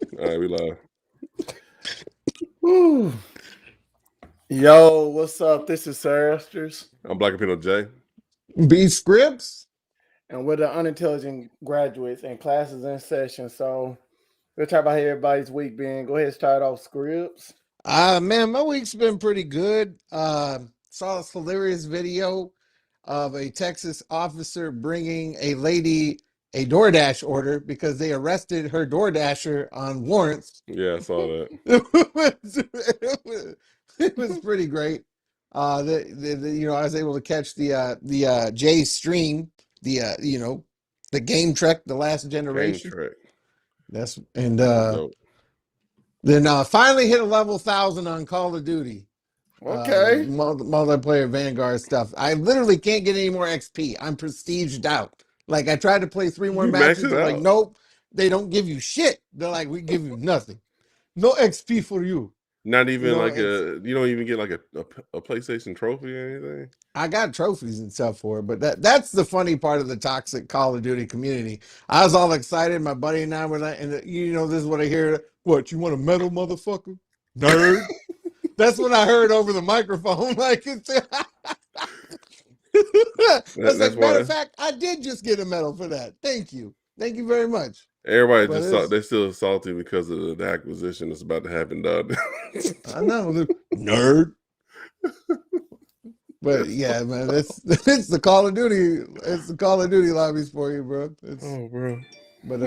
All right, we live. Woo. Yo, what's up? This is Sir Esters, I'm Black and Pinot J. B scripts. and we're the unintelligent graduates and classes in session. So we'll talk about how everybody's week been. Go ahead and start off scripts. Man, my week's been pretty good. Saw this hilarious video of a Texas officer bringing a lady a DoorDash order because they arrested her DoorDasher on warrants. Yeah, I saw that. It was pretty great. I was able to catch the J stream, the game trek, the last Game generation. track. That's and That's dope. Then finally hit a level 1,000 on Call of Duty. The Okay. multiplayer Vanguard stuff. I literally can't get any more XP. I'm prestiged out. Like I tried to play 3 more You maxed matches. it They're like, out. nope, they don't give you shit. They're like, we give you nothing. No XP for you. Not even like It's you don't even get like a PlayStation trophy or anything. I got trophies and stuff for it, but that's the funny part of the toxic Call of Duty community. I was all excited. My buddy and I were like, and this is what I hear. What, you want a medal, motherfucker? Nerd. That's what I heard over the microphone. Like, I was That's like, matter why of fact, I did just get a medal for that. Thank you very much. everybody But they're still salty because of the acquisition that's about to happen, dog. I know, nerd. But yeah, man, it's the Call of Duty. It's the Call of Duty lobbies for you, bro. Bro. But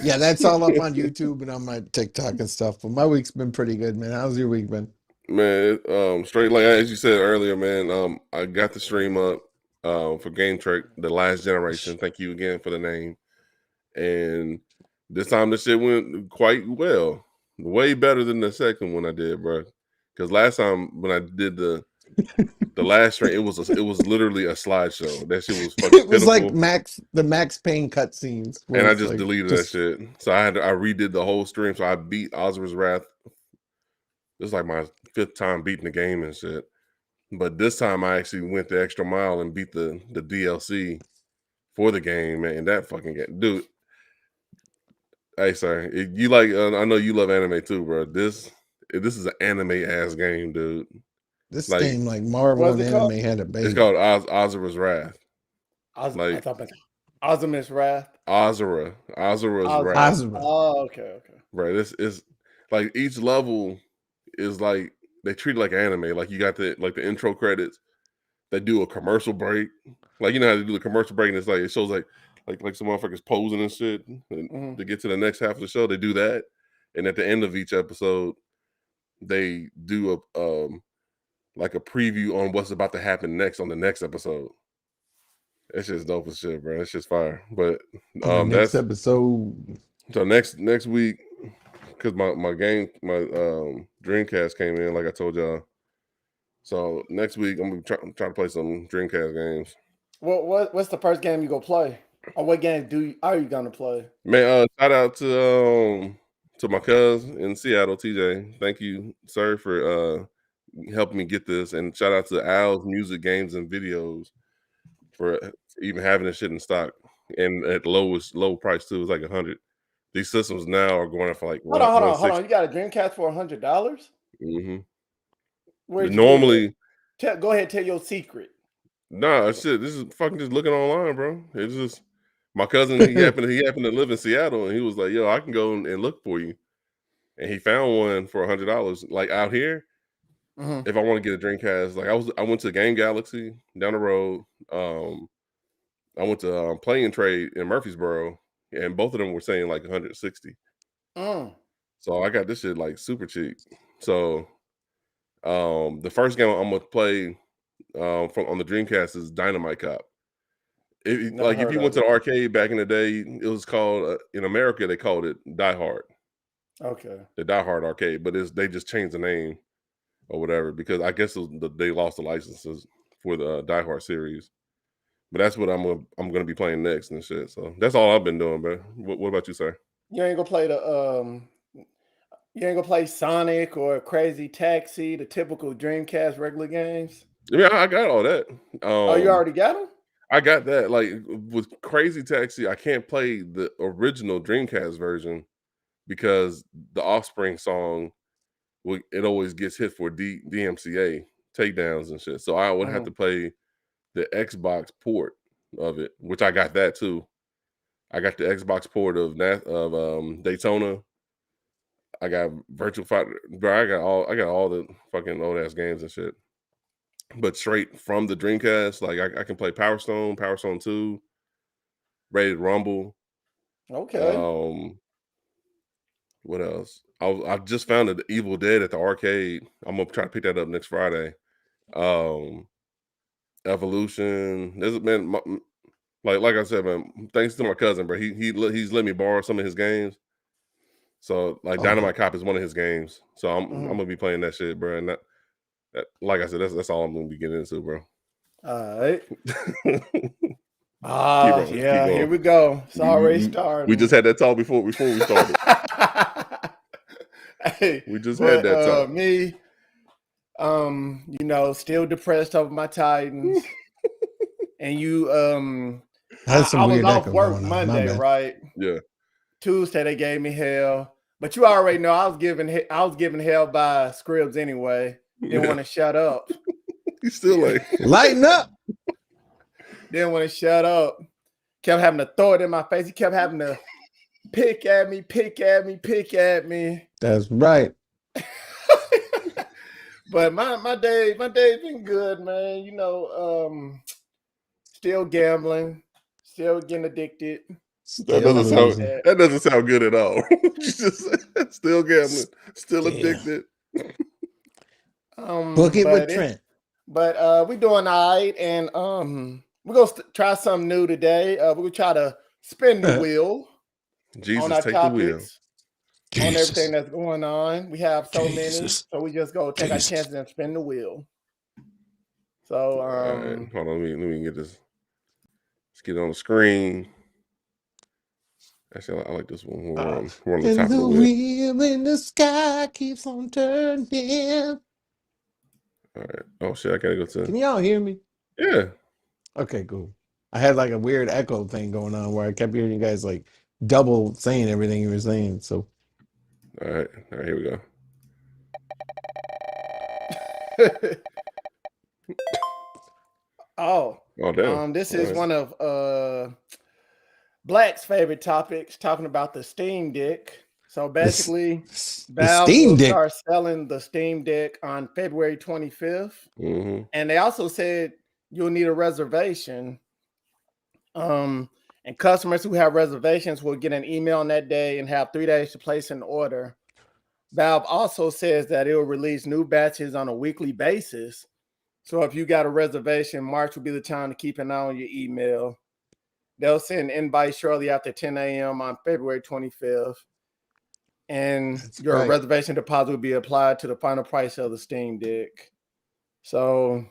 yeah, that's all up on YouTube and on my TikTok and stuff. But my week's been pretty good, man. How's your week been? Man, straight like as you said earlier, man. I got the stream up for Game Trek, the last generation. Thank you again for the name. And this time the shit went quite well, way better than the second one I did, bro. Because last time when I did the last stream, it was literally a slideshow. That shit was fucking It was like pitiful, the Max Payne cutscenes, where and I it's just like deleted that shit. So I redid the whole stream. So I beat Ozra's Wrath. This is like my 5th time beating the game and shit. But this time I actually went the extra mile and beat the DLC for the game, man. And that fucking game, dude. Hey, sorry. You like? I know you love anime too, bro. This is an anime ass game, dude. this Like game, like Marvel What's and it called? anime, had a it's baby. called Ozra's Wrath. I Like thought about Ozymandias Wrath. Ozra's Ozma. Wrath, Ozma. Oh, okay, okay. bro. This is like each level is like they treat it like anime. Like you got the intro credits. They do a commercial break. Like you know how they do the commercial break, and it's like it shows like some motherfuckers posing and shit. And to get to the next half of the show, they do that. And at the end of each episode, they do a like a preview on what's about to happen next on the next episode. It's just dope as shit, bro. It's just fire. But On the next that's episode, so next week because my Dreamcast came in like I told y'all. So next week I'm gonna try to play some Dreamcast games. What's the first game you go play? Or what game are you gonna play? Man, shout out to my cousin in Seattle, TJ. Thank you, sir, for helping me get this, and shout out to Al's Music Games and Videos for even having this shit in stock and at low price too. It's like 100. These systems now are going for like Hold on, hold on, hold 160. on. You got a Dreamcast for $100? Mm-hmm. Where'd you get it? Normally, Go ahead, tell your secret. nah, shit. This is fucking just looking online, bro. It's just my cousin. He happened to live in Seattle, and he was like, "Yo, I can go and look for you." And he found one for $100. Like out here, Mm-hmm. if I want to get a Dreamcast, like I went to Game Galaxy down the road. I went to Play and Trade in Murfreesboro, and both of them were saying like 160. Mm. So I got this shit like super cheap. So the first game I'm gonna play from on the Dreamcast is Dynamite Cop. Never If heard you of went to it. the arcade back in the day, it was called in America they called it Die Hard, Okay. the Die Hard arcade, but they just changed the name or whatever because I guess they lost the licenses for the Die Hard series. But that's what I'm gonna be playing next and shit. So that's all I've been doing, bro. What about you, sir? You ain't gonna play you ain't gonna play Sonic or Crazy Taxi, the typical Dreamcast regular games. I mean, I got all that. Oh, you already got them? I got that. Like with Crazy Taxi, I can't play the original Dreamcast version because the Offspring song, it always gets hit for DMCA takedowns and shit. So I would have to play the Xbox port of it, which I got that too. I got the Xbox port of Daytona. I got Virtual Fighter, bro. I got all the fucking old ass games and shit. But straight from the Dreamcast, like I can play Power Stone 2, Rated Rumble. Okay. What else? I just found the Evil Dead at the arcade. I'm gonna try to pick that up next Friday. Evolution. There's been like I said, man. Thanks to my cousin, bro. He's let me borrow some of his games. So like Dynamite Cop is one of his games. So I'm gonna be playing that shit, bro. And that like I said, that's all I'm gonna be getting into, bro. All right. Keep yeah, going. here we go. It's already starting. We just had that talk before we started. Hey, we just had that talk. Me, still depressed over my Titans. And you, I was off work Monday, right? Yeah. Tuesday they gave me hell, but you already know I was given hell by Scribs anyway. Didn't want to shut up. He's still like lighten up. Didn't want to shut up. Kept having to throw it in my face. He kept having to pick at me. That's right. But my day's been good, man. Still gambling, still getting addicted. That doesn't sound good at all. Still gambling, still addicted. Book it with Trent. But we're doing all right, and we're gonna try something new today. We're gonna try to spin the wheel on our topics, on everything that's going on. We have so many, so we just go take our chances and spin the wheel. So right. Hold on, let me get this. Let's get it on the screen. Actually, I like this one. We're on the top of the wheel in the sky keeps on turning. All right. Oh shit! I gotta go to. Can y'all hear me? Yeah. Okay, cool. I had like a weird echo thing going on where I kept hearing you guys like double saying everything you were saying. So. All right. Here we go. Damn. This is one of Black's favorite topics, talking about the Steam Deck. So basically, Valve will start selling the Steam Deck on February 25th. Mm-hmm. And they also said you'll need a reservation. And customers who have reservations will get an email on that day and have 3 days to place an order. Valve also says that it will release new batches on a weekly basis. So if you got a reservation, March will be the time to keep an eye on your email. They'll send invites shortly after 10 a.m. on February 25th. And your reservation deposit will be applied to the final price of the Steam Deck. So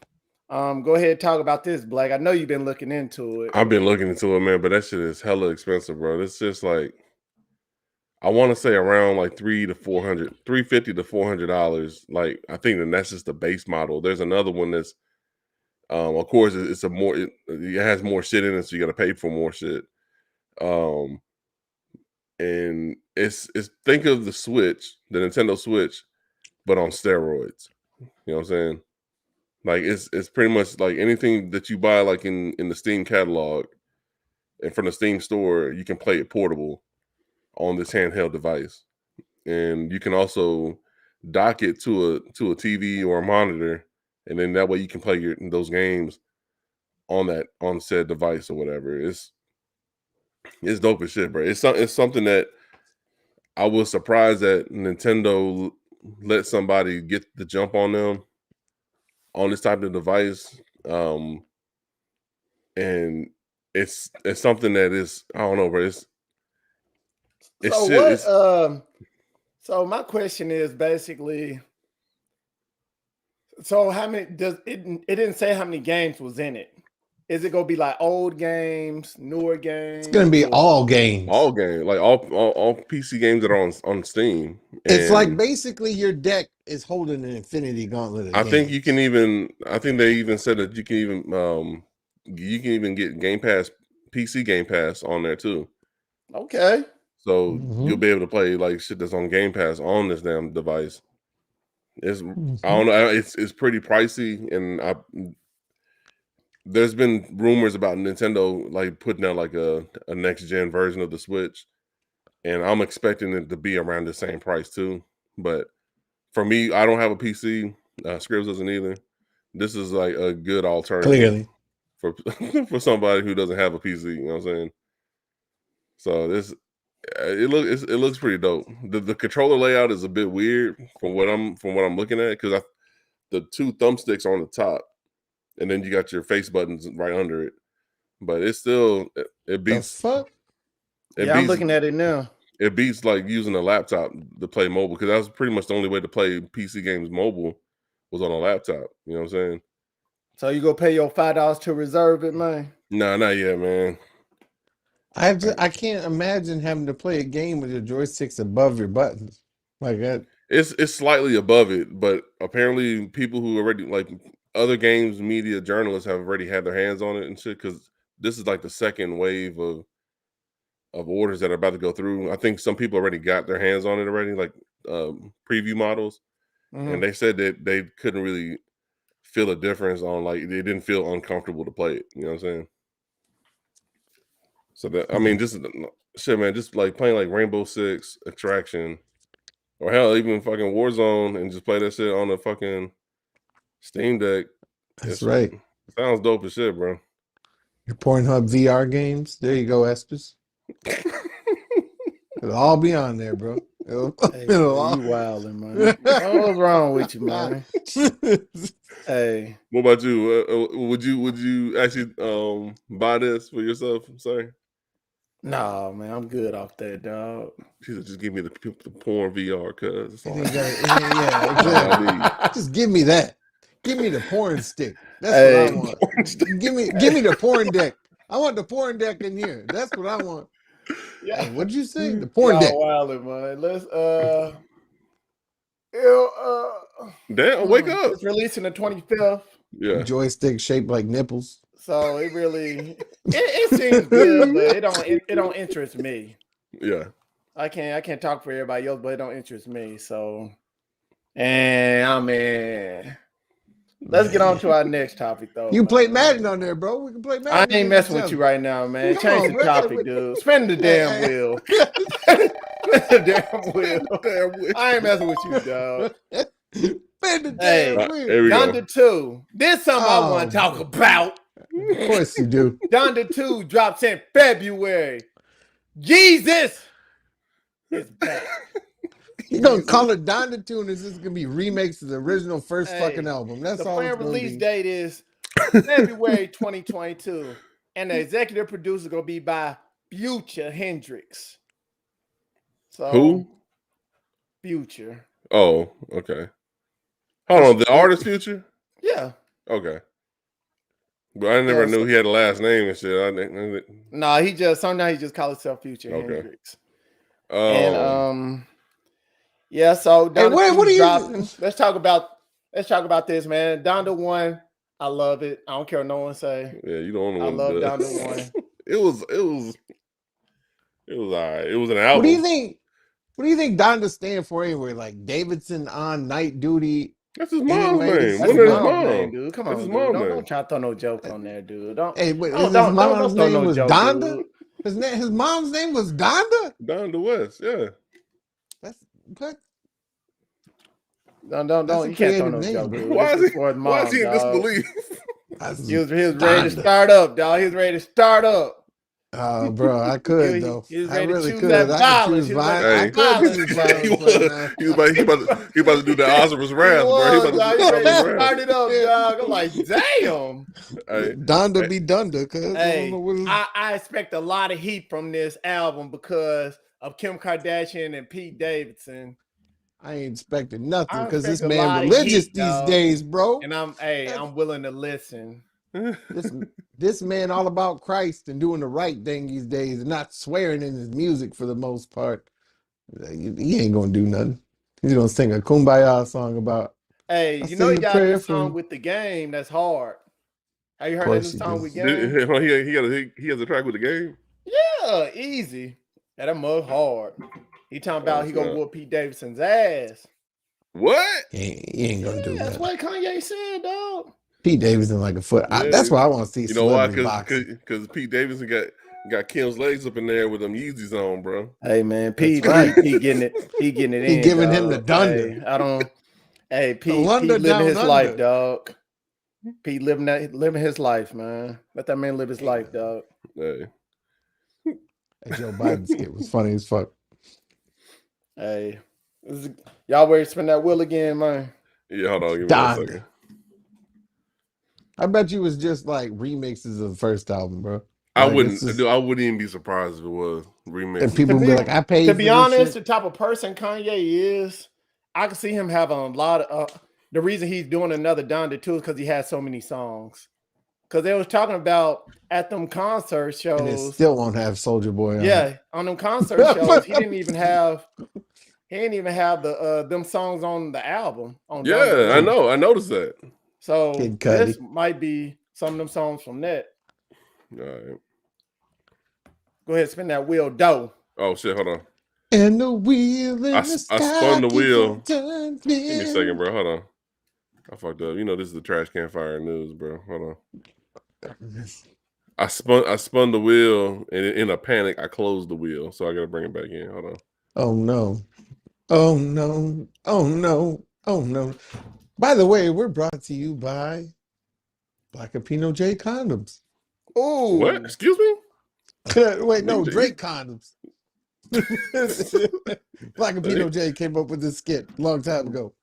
go ahead and talk about this, Blake. I know you've been looking into it. I've been looking into it, man, but that shit is hella expensive, bro. It's just like, I want to say around like $350 to $400. Like, I think that's just the base model. There's another one that's, of course, it's it has more shit in it, so you got to pay for more shit. And it's think of the Switch, the Nintendo Switch, but on steroids. You know what I'm saying? Like it's pretty much like anything that you buy like in the Steam catalog and from the Steam store, you can play it portable on this handheld device. And you can also dock it to a TV or a monitor, and then that way you can play those games on said device or whatever. It's dope as shit, bro. It's something that I was surprised that Nintendo let somebody get the jump on them on this type of device. And it's something that is, I don't know, bro. So my question is basically, so how many it didn't say how many games was in it. Is it gonna be like old games, newer games? It's gonna be all games. All games, like all PC games that are on Steam. It's like basically your deck is holding an infinity gauntlet of games. Think you can even. I think they even said that you can even get Game Pass, PC Game Pass on there too. Okay. So Mhm. you'll be able to play like shit that's on Game Pass on this damn device. It's I Mhm. don't know. It's pretty pricey, and there's been rumors about Nintendo like putting out like a next gen version of the Switch, and I'm expecting it to be around the same price too. But for me, I don't have a PC. Scribs doesn't either. This is like a good alternative Clearly. for for somebody who doesn't have a PC. You know what I'm saying? So it looks pretty dope. The controller layout is a bit weird from what I'm looking at because the two thumbsticks are on the top, and then you got your face buttons right under it. But it's still it The beats fuck? it Yeah, I'm beats looking at it now. it beats like using a laptop to play mobile because that was pretty much the only way to play PC games mobile was on a laptop. You know what I'm saying? So you go pay your $5 to reserve it, man. Nah, not yet, man. I can't imagine having to play a game with your joysticks above your buttons. Like that. It's slightly above it, but apparently people who already like other games media journalists have already had their hands on it and shit because this is like the second wave of orders that are about to go through. I think some people already got their hands on it already, like preview models, and they said that they couldn't really feel a difference on like they didn't feel uncomfortable to play it. You know what I'm saying? So that I mean, just shit, man, just like playing like Rainbow Six Extraction, or hell, even fucking Warzone, and just play that shit on a fucking Steam Deck. That's It's right. sounds dope as shit, bro. Your Pornhub VR games. There you go, Espers. It'll all be on there, bro. It'll Hey, all... you wildin', man. What's wrong with you, man? Hey. What about you? Would you actually buy this for yourself? I'm sorry. Nah, man, I'm good off that, dog. She said, just give me the porn VR, cuz it's all I need. Yeah, exactly. Just give me that. Give me the porn stick. That's Hey. what I want. Give me the porn deck. I want the porn deck in here. That's what I want. Yeah. Hey, what'd you say? The porn Y'all deck. wildin', man. Let's Damn, wake up. It's releasing the 25th. Yeah. Joystick shaped like nipples. So it really it seems good, but it don't interest me. Yeah. I can't talk for everybody else, but it don't interest me. So, and I mean, let's get on to our next topic, though. You can play Madden on there, bro. We can play Madden. I ain't against messing each with other. you right now, man. Come Change on, the bro. topic, dude. Spin the damn wheel. Spin the damn wheel. Damn wheel. I ain't messing with you, dog. Spin the Hey, damn wheel. Here we go. Donda 2. This something I want to talk about. Of course you do. Donda 2 drops in February. Jesus is back. You're gonna call it Donda 2, and this is gonna be remakes of the original first fucking album. That's the all it's planned gonna release be. date is February 2022, and the executive producer is gonna be by Future Hendrix. So Who? Future. Oh, okay. Hold on, the artist Future? Yeah. Okay. But I never knew he had a last name and shit. No, he just sometimes he just calls himself Future Hendrix. And yeah, so Donda what are you dropping. Let's talk about this, man. Donda 1, I love it. I don't care what no one say. Yeah, you the only one. I love does. Donda 1. It was all right. It was an album. What do you think Donda stand for anyway? Like Davidson on night duty. That's his mom's Anyway, name. That's What his is his mom's mom? name, dude. Come on, That's his dude. mom's Don't name. try to throw no joke on there, dude. Don't. Hey, wait, Don't, his don't, mom's don't throw name no was joke, Donda? dude. His mom's name was Donda? Down the West, yeah. That's what? Don't. That's a You can't throw creative no name, joke, bro. dude. Why This is for his mom, why is he in dog. disbelief? He was ready to start up, dog. He was ready to start up. Bro, I could though. He was I ready to really choose could. that I could violence. choose He was ready violence. to I could violence, choose bro. violence. He about to do that Osiris Wrath, He bro. He was, about dog. to He do ready to Osiris start Wrath. it up, dog. I'm like, damn. Hey, Donda be Donda, cuz. Hey, I expect a lot of heat from this album because of Kim Kardashian and Pete Davidson. I ain't expecting nothing I because this expect a man lot of religious heat, these dog. days, bro. And I'm willing to listen. This man all about Christ and doing the right thing these days and not swearing in his music for the most part. He ain't gonna do nothing. He's gonna sing a kumbaya song about. Hey, you know he got a new song with the game that's hard. Have you heard that new song with game? He has a track with the game. Yeah, easy. Yeah, that mug hard. He talking about he gonna whoop Pete Davidson's ass. What? He ain't gonna do That's that. what Kanye said, dog. Pete Davidson like a foot. Yeah. That's why I want to see You know why? celebrity boxing. Because Pete Davidson got Kim's legs up in there with them Yeezys on, bro. Hey man, Pete, right. he getting it. He getting it He in. giving dog. him the dunder. Hey, I don't. Hey, Pete London living down his under. life, dog. Pete living his life, man. Let that man live his life, dog. Hey. That Joe Biden skit was funny as fuck. Hey, y'all ready to spin that wheel again, man? Yeah, hold on, give me 1 second. I bet you was just like remixes of the first album, bro. I Like, wouldn't even be surprised if it was remixes. And people would be like, I paid to for be this honest, shit. the type of person Kanye is, I can see him having a lot of the reason he's doing another Donda too is because he has so many songs. Because they was talking about at them concert shows. And it still won't have Soulja Boy on. Yeah, on them concert shows, he didn't even have the them songs on the album. On Yeah, Donda I know. I noticed that. So Kid Cudi. this might be some of them songs from that. All right. Go ahead, spin that wheel, dough. Oh shit, hold on. And the wheel in the sky. I spun the wheel. Give me a second, bro. Hold on. I fucked up. You know this is the trash can fire news, bro. Hold on. I spun the wheel, and in a panic, I closed the wheel. So I gotta bring it back in. Hold on. Oh no. Oh no. Oh no. Oh no. By the way, we're brought to you by Black Pinot J condoms. Oh, what? Excuse me? Wait, no, Drake condoms. Black Pinot J came up with this skit a long time ago.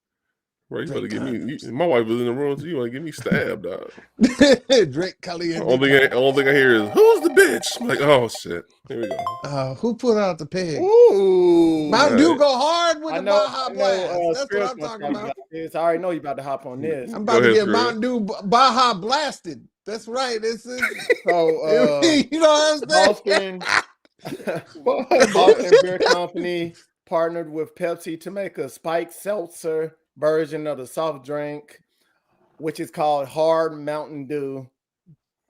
Bro, you better get me. My wife was in the room, so you want to get me stabbed, dog. Drake Caliente. The only thing I hear is, "Who's the bitch?" I'm like, oh shit. Here we go. Who put out the pig? Ooh, Mountain Dew go hard with the Baja Blast. That's what I'm talking about. I already know you about to hop on this. I'm about to get Mountain Dew Baja blasted. That's right. This is so. You know what I'm saying? Boston Beer Company partnered with Pepsi to make a spiked seltzer version of the soft drink, which is called Hard Mountain Dew,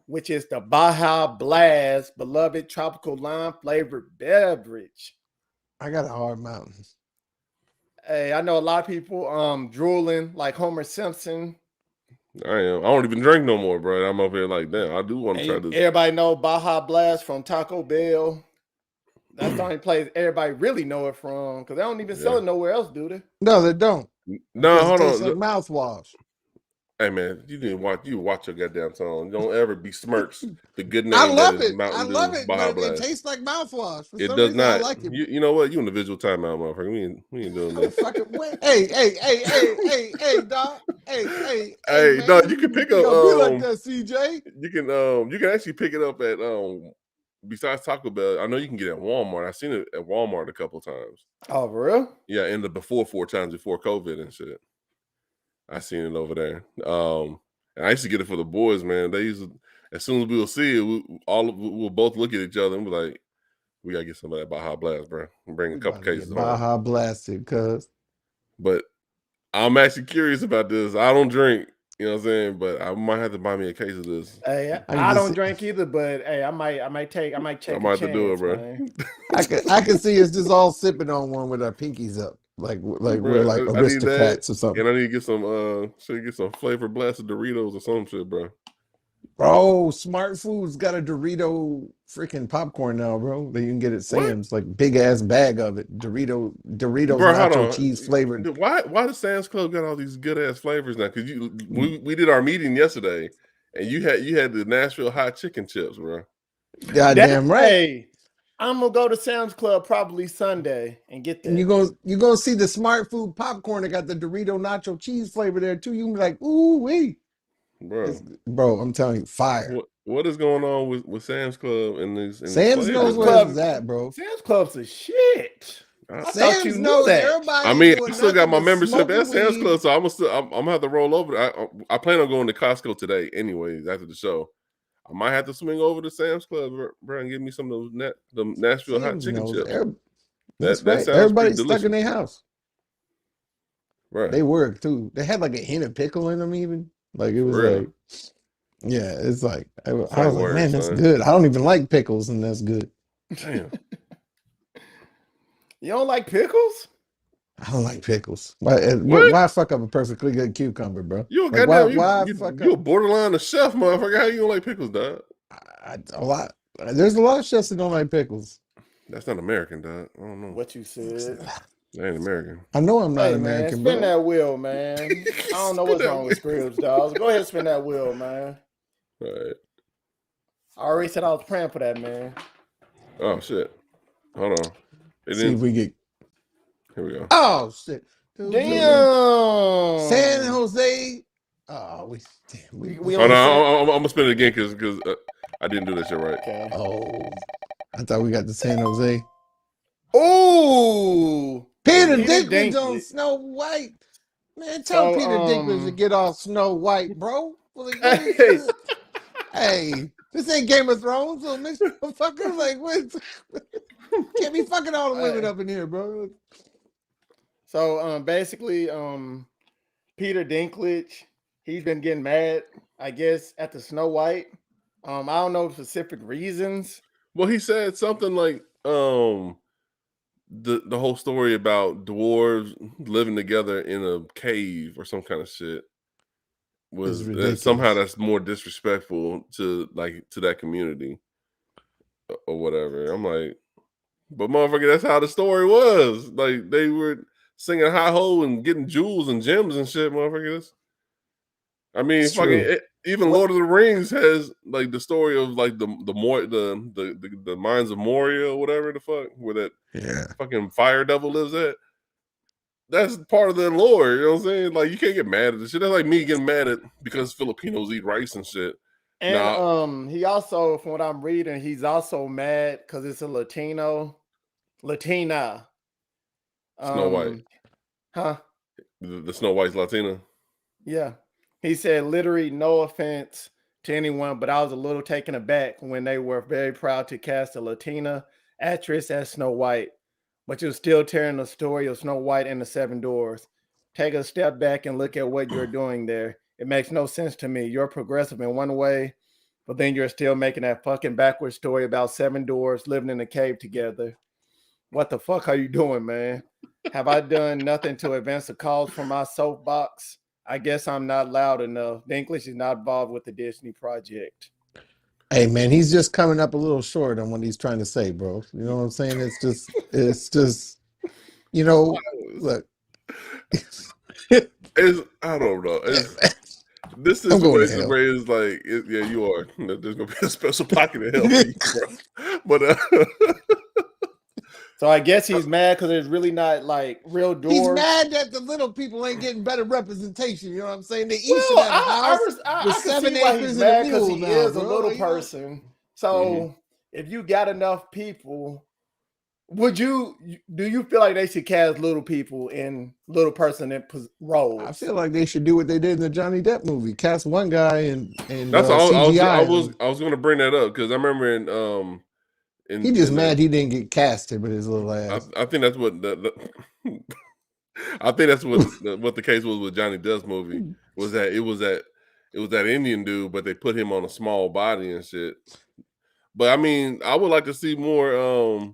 which is the Baja Blast, beloved tropical lime flavored beverage. I got a hard mountain. Hey, I know a lot of people drooling like Homer Simpson. I don't even drink no more, bro. I'm up here like, damn, I do want to try this. Everybody know Baja Blast from Taco Bell. That's the only place everybody really know it from, because they don't even sell it nowhere else, do they? No, they don't. No, hold on. Like mouthwash. Hey man, you watch your goddamn tongue. Don't ever besmirch the good name. I love it. Mountain I Dew love it. Baja But Blast. it tastes like mouthwash. For it some does reason, not. I like it. You know what? You in the visual timeout, motherfucker. We ain't doing this. Hey, dog. Hey, dog. You can pick up. Don't be like that, CJ. You can actually pick it up at besides Taco Bell. I know you can get it at Walmart. I've seen it at Walmart a couple times. Oh, for real? Yeah, in the four times before COVID and shit. I seen it over there. And I used to get it for the boys, man. They used to, as soon as we will see it, we'll both look at each other and be like, we gotta get some of that Baja Blast, bro. And bring a couple cases home. Baja Blasted, cuz. But I'm actually curious about this. I don't drink, you know what I'm saying? But I might have to buy me a case of this. Hey, I don't drink either, but hey, I might check. I might have to do it, bro. I can see us just all sipping on one with our pinkies up, like bro, we're like aristocrats or something. And I need to get some flavor blasted Doritos or some shit, bro. Bro, Smart Foods got a Dorito freaking popcorn now, bro. That you can get at Sam's, like big ass bag of it. Doritos nacho cheese flavored. Why does Sam's Club got all these good ass flavors now? Because we did our meeting yesterday, and you had the Nashville hot chicken chips, bro. Goddamn right. Hey, I'm gonna go to Sam's Club probably Sunday and get that. And you gonna see the Smart Food popcorn that got the Dorito nacho cheese flavor there too. You can be like, ooh wee. Bro, I'm telling you, fire. What is going on with Sam's Club and these? Sam's knows where it's at, bro. Sam's Club's a shit. Sam's knows everybody. I mean, I still got my membership at Sam's Club, so I'm gonna have to roll over. I plan on going to Costco today, anyways, after the show. I might have to swing over to Sam's Club, bro, and give me some of the Nashville hot chicken chips. That's right. Sounds Everybody's stuck in their house. Right. They work too. They had like a hint of pickle in them, even. Like it was like, yeah, it's like I was like, man, that's good. I don't even like pickles, and that's good. Damn. You don't like pickles? I don't like pickles. Why? What? Why fuck up a perfectly good cucumber, bro? You a Like why? goddamn Why fuck you up a borderline a chef, motherfucker. How you don't like pickles, dog? a lot? There's a lot of chefs that don't like pickles. That's not American, dog. I don't know. What you said. That ain't American. I know I'm not Hey man, American, spin bro. that wheel, man. I don't know Spin what's that wrong with wheel. Scribs, dog. Go ahead and spin that wheel, man. All right. I already said I was praying for that, man. Oh shit. Hold on. It See if didn't. we get. Here we go. Oh shit! Damn. San Jose. Oh, We Oh only said. no, I'm gonna spin it again because I didn't do that shit right. Okay. Oh, I thought we got the San Jose. Ooh. Peter Peter Dinklage on Dinklage. Snow White. Man, tell So Peter Dinklage to get off Snow White, bro. Like, what is hey, this? Hey, this ain't Game of Thrones, so mix motherfucker. Like, what? Can't be fucking all the women up in here, bro. so basically Peter Dinklage, he's been getting mad, I guess, at the Snow White. I don't know specific reasons. Well, he said something like the whole story about dwarves living together in a cave or some kind of shit It's was somehow ridiculous. that's more disrespectful to that community or whatever. I'm like, but motherfucker, that's how the story was. Like they were singing high ho and getting jewels and gems and shit, motherfucker. I mean, It's true. even What? Lord of the Rings has like the story of like the mines of Moria or whatever the fuck where that Yeah. fucking fire devil lives at. That's part of the lore, you know what I'm saying? Like you can't get mad at this shit. That's like me getting mad at because Filipinos eat rice and shit. And Nah, he also, from what I'm reading, he's also mad because it's a Latina. Snow White. Huh? The Snow White's Latina. Yeah. He said, literally, no offense to anyone, but I was a little taken aback when they were very proud to cast a Latina actress as Snow White, but you're still telling the story of Snow White and the Seven Dwarfs. Take a step back and look at what you're doing there. It makes no sense to me. You're progressive in one way, but then you're still making that fucking backwards story about seven dwarfs living in a cave together. What the fuck are you doing, man? Have I done nothing to advance the cause from my soapbox? I guess I'm not loud enough. The English is not involved with the Disney project. Hey man, he's just coming up a little short on what he's trying to say, bro. You know what I'm saying? It's just, you know, look. I don't know. This I'm going to situation hell. where it's like, yeah, you are. There's gonna be a special pocket of hell for you, bro. But So I guess he's mad because there's really not like real He's dwarves. mad that the little people ain't getting better representation. You know what I'm saying? They each should Well, have a house with I can 7 see why he's acres and a mad because mule he now, is a bro. little Like, you know, person. So if you got enough people, do you feel like they should cast little people in little person in roles? I feel like they should do what they did in the Johnny Depp movie. Cast one guy and that's all. CGI him. I was gonna bring that up because I remember He just in the mad he didn't get casted with his little ass. I think that's what I think that's what the case was with Johnny Depp's movie was that it was that Indian dude, but they put him on a small body and shit. But I mean, I would like to see more.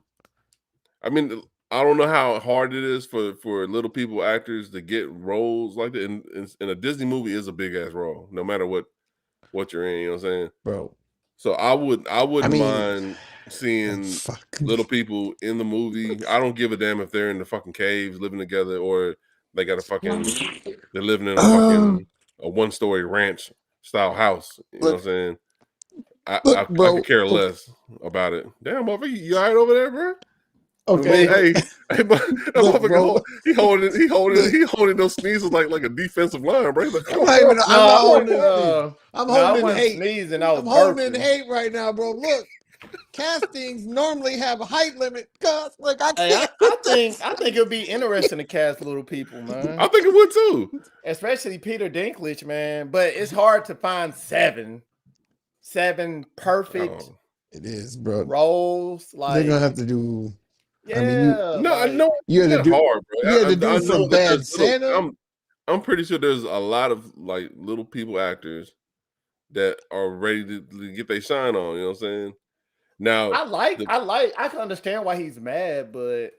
I mean, I don't know how hard it is for little people actors to get roles like that. In a Disney movie is a big ass role, no matter what you're in. You know what I'm saying? Bro. So I I wouldn't mean, mind seeing fuck. little people in the movie. I don't give a damn if they're in the fucking caves living together or they got they're living in a 1-story ranch style house. You know what I'm Look, saying? look, I could bro. care less about it. Damn, motherfucker, you all right over there, bro? Okay, Hey, that look, motherfucker, bro. Look, he holding those sneezes like a defensive line, bro. He's like, I'm not even. I'm not No, holding in sneeze. I'm no, I holding in wasn't hate. sneezing. I was I'm holding in burping. hate right now, bro. Look, castings normally have a height limit. Cause like I Hey, can't. I think it'd be interesting to cast little people, man. I think it would too. Especially Peter Dinklage, man. But it's hard to find seven perfect Oh. It is, bro. roles. They're gonna Like, have to do. I mean, yeah, No, I like know you it's had to not do. hard, You had to bro. do I from know that Bad there's little. Santa. I'm pretty sure there's a lot of like little people actors that are ready to get their shine on. You know what I'm saying? Now, I can understand why he's mad, but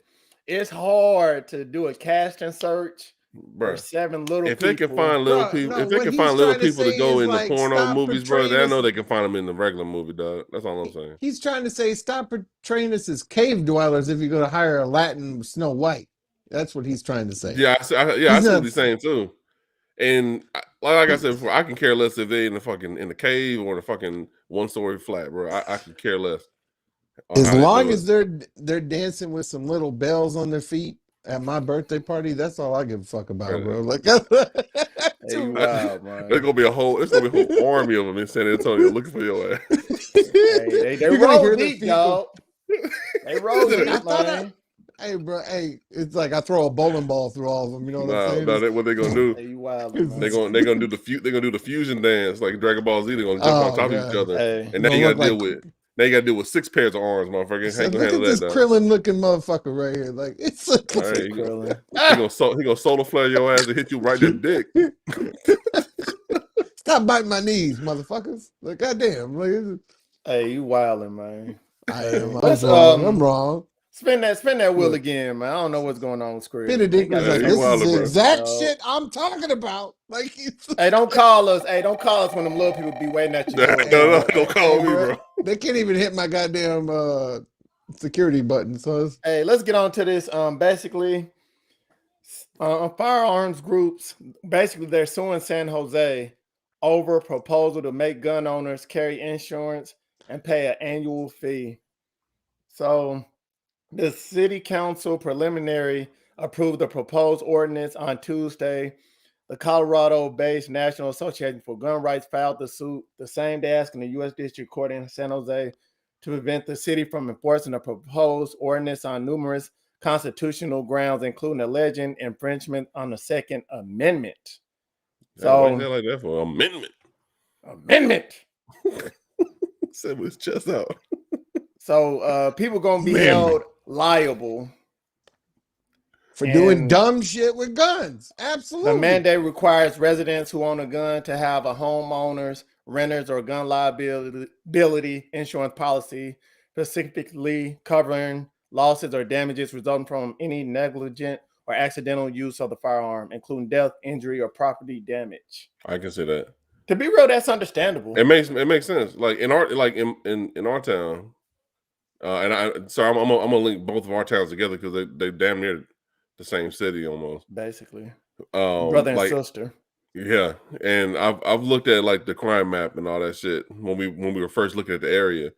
It's hard to do a casting search for Bro. 7 little If they people. can find little Bro, people, no, if they what can he's find little trying to people to say go is in the like porno stop movies, bro, portraying I us. know they can find them in the regular movie, dog. That's all I'm saying. He's trying to say stop portraying us as cave dwellers if you're going to hire a Latin Snow White. That's what he's trying to say. Yeah, I see He's what not- he's saying too. And like I said before, I can care less if they in the cave or in the fucking 1-story flat, bro. I could care less on As how they long do it. as they're dancing with some little bells on their feet at my birthday party, that's all I give a fuck about, bro. Like, Hey, you wild, man. There's gonna be a whole army of them in San Antonio looking for your ass. Hey, they You're gonna roll hear their deep, feet dog. They roll Look, deep, I thought man. hey, bro, hey, it's like I throw a bowling ball through all of them. You know what I'm saying? No, what they gonna do? Hey, you wild, It's- man. They're gonna do the fusion dance like Dragon Ball Z. They're gonna jump on Oh, top of each God. other, Hey, and now Gonna you gotta look deal with 6 pairs of arms, motherfucker. How you said, gonna look handle at this that, dog? Krillin looking motherfucker right here. Like it's All like, right, Krillin. he gonna solar flare your ass and hit you right in the dick. stop biting my knees, motherfuckers. Like goddamn, like Hey, you wildin', man. I am. I'm Let's wrong. I'm wrong. spin that wheel Look. again, man. I don't know what's going on with Scribs. Benedict was like, Hey, "This you is the wildin', bro. exact No. shit I'm talking about." Like, Hey, don't call us. Hey, don't call us when them little people be waiting at your door. No, dog. don't call me, bro. They can't even hit my goddamn security button. So it's, Hey, let's get on to this. Basically, firearms groups, basically, they're suing San Jose over a proposal to make gun owners carry insurance and pay an annual fee. So, the city council preliminary approved the proposed ordinance on Tuesday. The Colorado-based National Association for Gun Rights filed the suit the same day, asking the U.S. District Court in San Jose to prevent the city from enforcing the proposed ordinance on numerous constitutional grounds, including alleged infringement on the Second Amendment. Why you say it like that for amendment? Said with his chest out. So people gonna be held liable for doing And dumb shit with guns. Absolutely. the mandate requires residents who own a gun to have a homeowner's, renter's, or gun liability insurance policy specifically covering losses or damages resulting from any negligent or accidental use of the firearm, including death, injury, or property damage. I can see that. To be real, that's understandable. It makes sense. Like in our town, I'm gonna link both of our towns together because they damn near the same city almost. Basically, brother and like, sister. Yeah, and I've looked at like the crime map and all that shit when we were first looking at the area,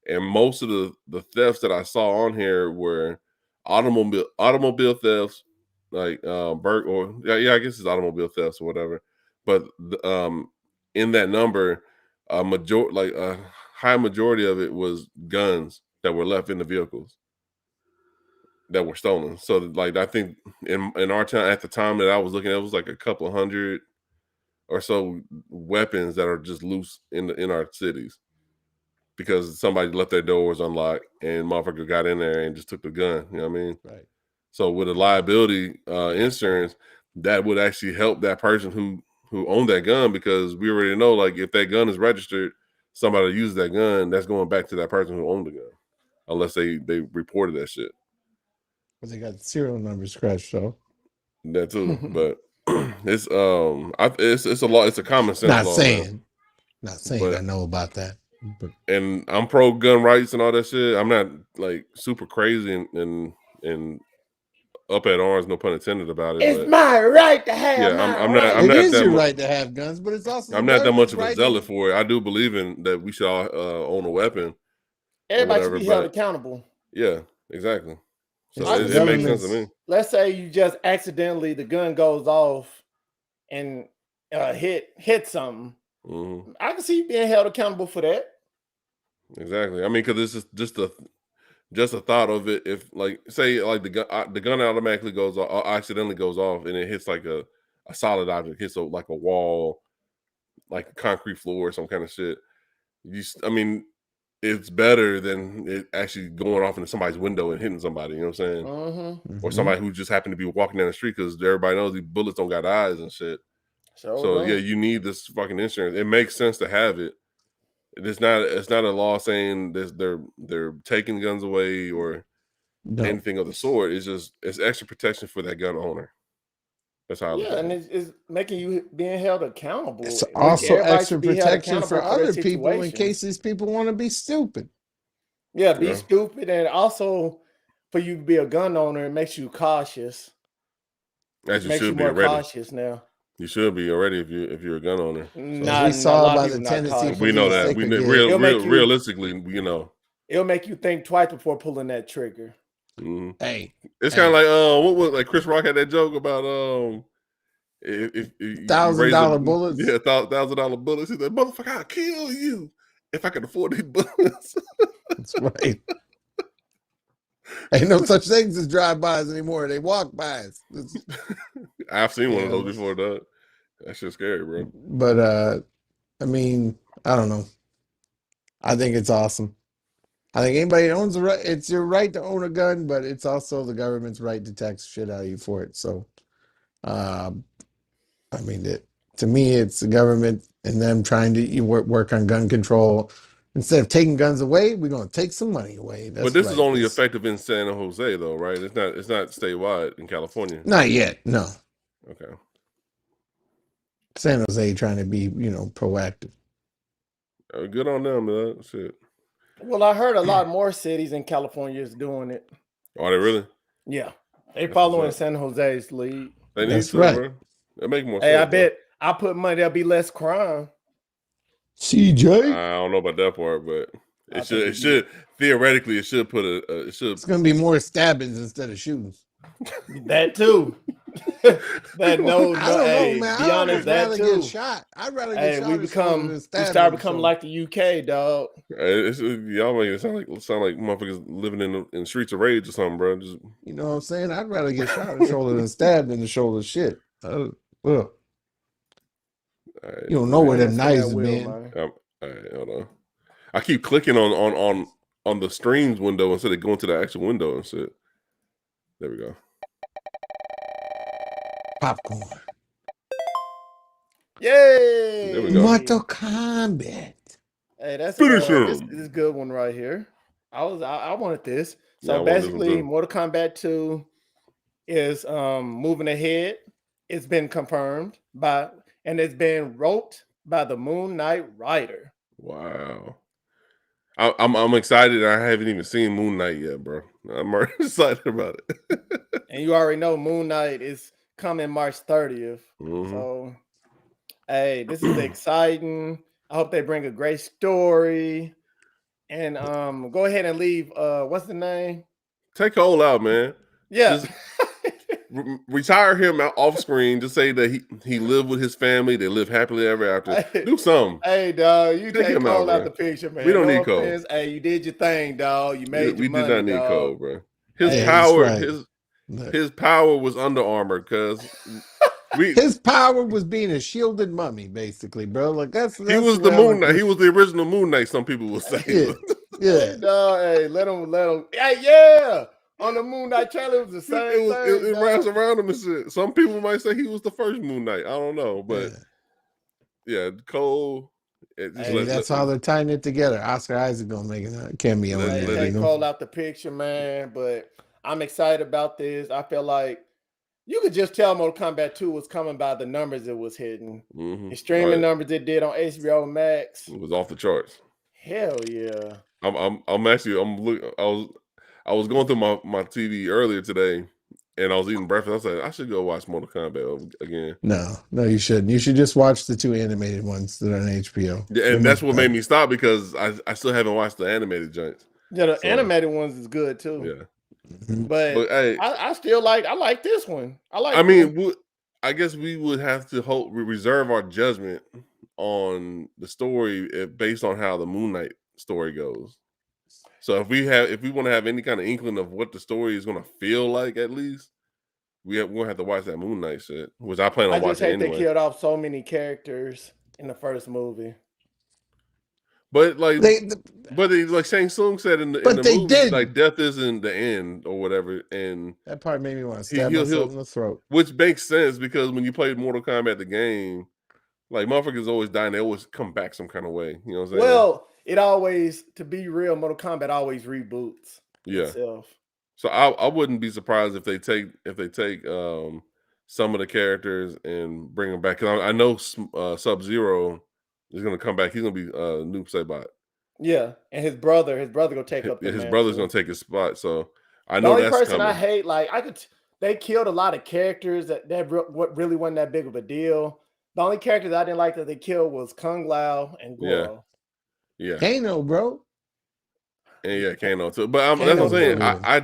and most of the thefts that I saw on here were automobile thefts, like I guess it's automobile thefts or whatever. But in that number, a high majority of it was guns that were left in the vehicles that were stolen. So like I think in our town at the time that I was looking at, it was like a couple hundred or so weapons that are just loose in our cities because somebody left their doors unlocked and motherfucker got in there and just took the gun. You know what I mean? Right. So with a liability insurance, that would actually help that person who owned that gun because we already know like if that gun is registered, somebody uses that gun, that's going back to that person who owned the gun, unless they reported that shit. But they got the serial number scratched, so that too. But it's a law. It's a common sense not law. saying But- I know about that. But And I'm pro gun rights and all that shit. I'm not like super crazy and up at arms, no pun intended about it. It's but my right to have. Yeah, my I'm not- right. I'm it not is that your mu- right to have guns, but it's also I'm not that much of a right zealot for it. I do believe in that we should all own a weapon. Everybody whatever, should be held but- accountable. Yeah, exactly. So It's it makes sense to government's- me. Let's say you just accidentally the gun goes off and hit something. hmm I can see you being held accountable for that. Exactly. I mean, because this is just a thought of it. If like say like the gun automatically goes off, or accidentally goes off, and it hits like a solid object, hits like a wall, like a concrete floor or some kind of shit. I mean, it's better than it actually going off into somebody's window and hitting somebody. You know what I'm saying? Mm-hmm. Or somebody who just happened to be walking down the street because everybody knows these bullets don't got eyes and shit. So yeah, you need this fucking insurance. It makes sense to have it. It's not a law saying this they're taking guns away or anything of the sort. It's extra protection for that gun owner. That's how I look Yeah, at and it. it's making you being held accountable, It's which also everybody extra should be held protection for accountable for their other people in situations. case these people want to be stupid. Yeah, be Yeah. stupid, and also for you to be a gun owner, it makes you cautious. As you Makes you should be more already. cautious now. You should be already if you're a gun owner. So as Not we a saw lot of by people the not Tennessee cautious. We know police, that. they We could get It'll make you- realistically, you know. It'll make you think twice before pulling that trigger. Mhm. hey, It's hey, kind of like what was like Chris Rock had that joke about if you raise $1,000 bullets. yeah $1,000 bullets. He said, "Motherfucker, I'll kill you if I can afford these bullets." That's right. Ain't no such things as drive-bys anymore. They walk bys. I've seen one of Yeah. those before, dog. That shit's scary, bro. But I mean, I don't know. I think it's awesome. I think anybody owns a right. It's your right to own a gun, but it's also the government's right to tax shit out of you for it. So, I mean, to me, it's the government and them trying to work on gun control. Instead of taking guns away, we're going to take some money away. That's But this right. is only effective in San Jose, though, right? It's not statewide in California. Not yet. No, Okay. San Jose trying to be, proactive. Good on them, man. Shit. Well, I heard a lot more cities in California is doing it. Are they really? Yeah, they That's following what's up. San Jose's lead. They need That's to, right. bro. That make more Hey, sense. I bet I put money there'll be less crime. CJ, I don't know about that part, but I it think should. It should theoretically. It should put a. It should. it's going to be more stabbings instead of shootings. That too. That no, I don't hey, know, man. be I'd honest, that rather too. get shot. I'd rather get Hey, shot. we in the shoulder than we stabbed start in the becoming shoulder. like the UK, dog. Y'all make it sound like motherfuckers living in the streets of rage or something, bro. Just You know what I'm saying? I'd rather get shot in the shoulder than stabbed in the shoulder. Shit. Well, all you right, don't know where them Spin knives that have wheel, been. man. all right, hold on. I keep clicking on the streams window instead of going to the actual window and shit. There we go. Popcorn. Yay! There we go. Mortal Kombat. Hey, that's Finish this him. is a good one right here. I wanted this. Yeah, I So wanted this one basically, too. Mortal Kombat 2 is moving ahead. It's been confirmed and it's been wrote by the Moon Knight writer. Wow. I'm excited. I haven't even seen Moon Knight yet, bro. I'm already excited about it. And you already know Moon Knight is coming March 30th. Mhm. So, hey, this is exciting. I hope they bring a great story. And go ahead and leave. What's the name? Take Cole out, man. Yeah. Just retire him out off screen. Just say that he lived with his family. They live happily ever after. Hey, Do something. hey, dog, you Take take him out, Cole out man. the picture, man. We don't No need Cole. offense. Hey, you did your thing, dog. You made We your money, did not need dog. Cole, bro. His Hey, power, That's right. his power was Under Armour, cause His power was being a shielded mummy, basically, bro. Like that's he was the Moon Knight. He was the original Moon Knight. Some people will say. Yeah, yeah. Hey, dog, hey, let him. Hey, yeah. On the Moon Knight trailer, it was the same thing. It dog. wraps around him and shit. Some people might say he was the first Moon Knight. I don't know, but yeah, Cole. Hey, That's how they're tying it together. Oscar Isaac gonna make a cameo in Hey, there. take Cole out the picture, man. But I'm excited about this. I feel like you could just tell Mortal Kombat 2 was coming by the numbers it was hitting. Mm-hmm. The streaming numbers it did on HBO Max. It was off the charts. Hell yeah. I'm actually I was going through my TV earlier today and I was eating breakfast. I said I should go watch Mortal Kombat again. No, you shouldn't. You should just watch the 2 animated ones that are on HBO. Yeah, and that's what made me stop because I still haven't watched the animated joints. Yeah, the animated ones is good too. Yeah. But hey, I still I like this one. I guess we would have to reserve our judgment on the story based on how the Moon Knight story goes. So if we want to have any kind of inkling of what the story is going to feel like, at least we're gonna have to watch that Moon Knight shit, which I plan on watching anyway. They killed off so many characters in the first movie. But like Shang Tsung said in the movie, like death isn't the end or whatever, and that part made me want to stab myself in the throat. Which makes sense because when you played Mortal Kombat the game, like motherfuckers always die and they always come back some kind of way. You know what I'm saying? Well, it always, to be real, Mortal Kombat always reboots itself. So I wouldn't be surprised if they take some of the characters and bring them back. Cause I know Sub-Zero is gonna come back. He's gonna be Noob Saibot. Yeah, and his brother gonna take up the His brother's gonna mantle. take his spot. So I The know only that's person I coming. hate, like they killed a lot of characters what really wasn't that big of a deal. The only character that I didn't like that they killed was Kung Lao and Yeah. Goro. Yeah. Kano, bro. And yeah, Kano too. But that's Kano what I'm saying.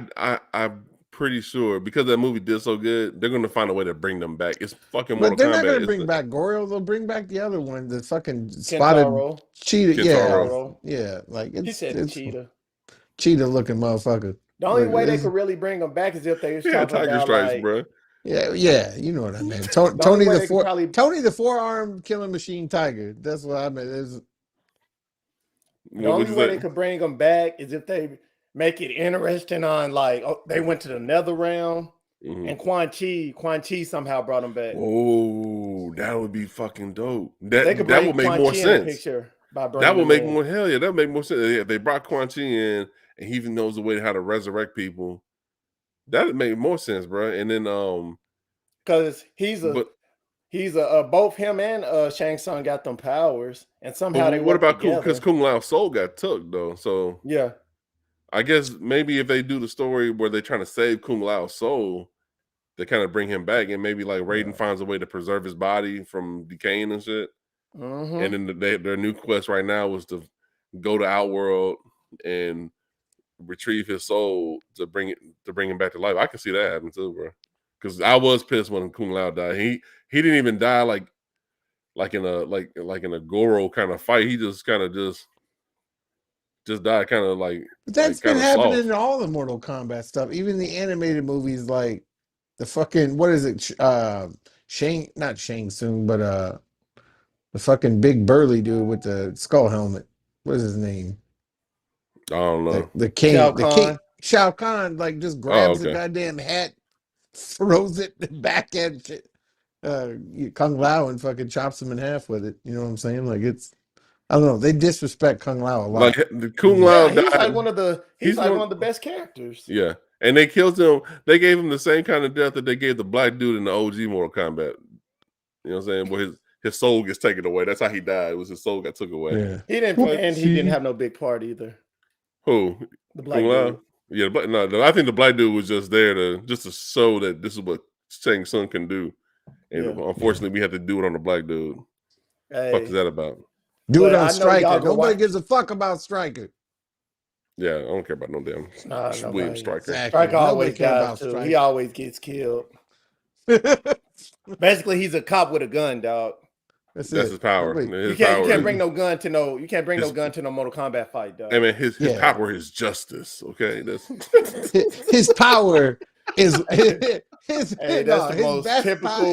too. I'm pretty sure because that movie did so good, they're gonna find a way to bring them back. It's fucking But Mortal they're Kombat. not gonna It's bring back Goro. They'll bring back the other one, the fucking spotted Kentaro. cheetah. Kentaro. Yeah. Like He said it's cheetah. cheetah looking motherfucker. The only way they It's- could really bring them back is if they was Yeah, talking Tiger about Stripes, like bro. Yeah, you know what I meant. the only Tony way the they could probably Tony the four-arm killing machine tiger. That's what I meant. the only way they could bring them back is if they make it interesting on like they went to the nether realm and Quan Chi somehow brought them back. Oh, that would be fucking dope. They could That bring would make Quan more Chi in the sense. picture by bringing That would him make in. more hell yeah. That would make more sense. If they brought Quan Chi in and he even knows the way how to resurrect people, that would make more sense, bro. And then Because both him and Shang Tsung got them powers, and somehow they what work about together. because Kung Lao's soul got took though? So Yeah, I guess maybe if they do the story where they're trying to save Kung Lao's soul, they kind of bring him back, and maybe like Raiden finds a way to preserve his body from decaying and shit. And then their new quest right now was to go to Outworld and retrieve his soul to bring him back to life. I can see that happen too, bro. Because I was pissed when Kung Lao died. He didn't even die like in a Goro kind of fight. He just kind of just died kind of like. But that's like been kinda happening soft. in all the Mortal Kombat stuff, even the animated movies, like the fucking what is it? Not Shang Tsung, but the fucking big burly dude with the skull helmet. What is his name? I don't know. The king, Shao the king, Kahn. Shao Kahn, like just grabs the okay. goddamn hat, throws it back at Kung Lao and fucking chops him in half with it. You know what I'm saying? Like I don't know. They disrespect Kung Lao a lot. Like the Kung Lao he's died. like one of the best characters. Yeah, and they killed him. They gave him the same kind of death that they gave the black dude in the OG Mortal Kombat. You know what I'm saying? Where his soul gets taken away. That's how he died. It was his soul got took away. Yeah. He didn't have no big part either. Who? The black Kung Lao? dude. Yeah, but no, I think the black dude was just there to show that this is what Shang Tsung can do. And unfortunately, we had to do it on the black dude. Hey, What the fuck is that about? Do it But I on know Striker. y'all gonna Nobody watch- gives a fuck about Striker. Yeah, I don't care about no damn William Stryker. Exactly. Striker Nobody always cares dies about too. Stryker. He always gets killed. Basically, he's a cop with a gun, dog. That's his power. Nobody- His You power can't is- bring no gun to no. You can't bring no His- gun to no Mortal Kombat fight, dog. Hey man, his Yeah. power is justice. Okay, that's his power is his Hey, that's the most best typical-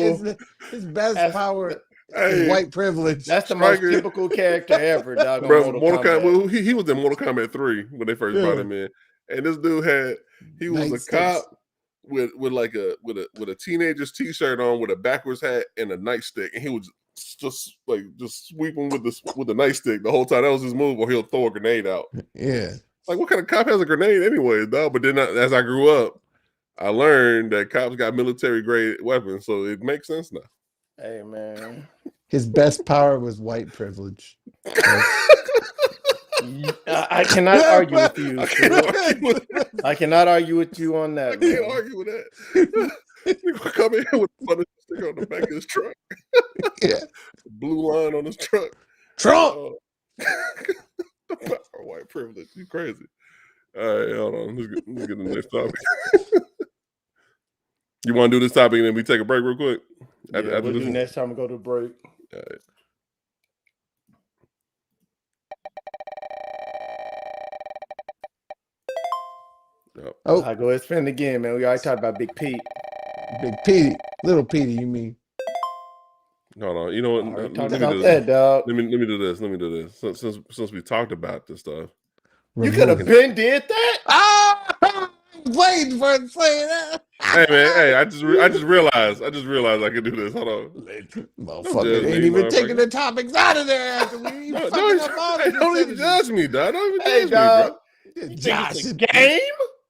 his best that's- power hey, is white privilege. That's the Stryker- most typical character ever, dog. on bro. Mortal Mortal Kombat. Kombat. Well, he was in Mortal Kombat 3 when they first brought Yeah. him in, and this dude was a Nightsticks. cop with a teenager's t-shirt on with a backwards hat and a nightstick, and he was just sweeping with the nightstick the whole time. That was his move, or he'll throw a grenade out. Yeah. Like, what kind of cop has a grenade anyway, dog? But then as I grew up, I learned that cops got military grade weapons, so it makes sense now. Hey man, His best power was white privilege. I cannot argue with you. I can't argue with that. I cannot argue with you on I that. can't man. argue with that. He gonna come in with a funny sticker on the back of his truck. Yeah. Blue line on his truck. Trump. White privilege. You crazy. All right, hold on. Let's get to the next topic. You want to do this topic and then we take a break real quick? Yeah, we'll this do one? next time we go to break. All right. Oh, I go ahead and spin again, man. We already talked about Big Pete. Big Petey. Little Petey, you mean? Hold on. You know what? Already Let talked me about do that, this. dog. Let me do this. Let me do this. Since we talked about this stuff. You could have been did that. Ah, waiting for it to say that. Hey man, hey, I just realized I could do this. Hold on. Motherfucker judge ain't me, even motherfucker. taking the topics out of there after we fucking up all the Don't even percentages. judge me, dog. Don't even Hey, judge dog. me, You think Josh, it's a game?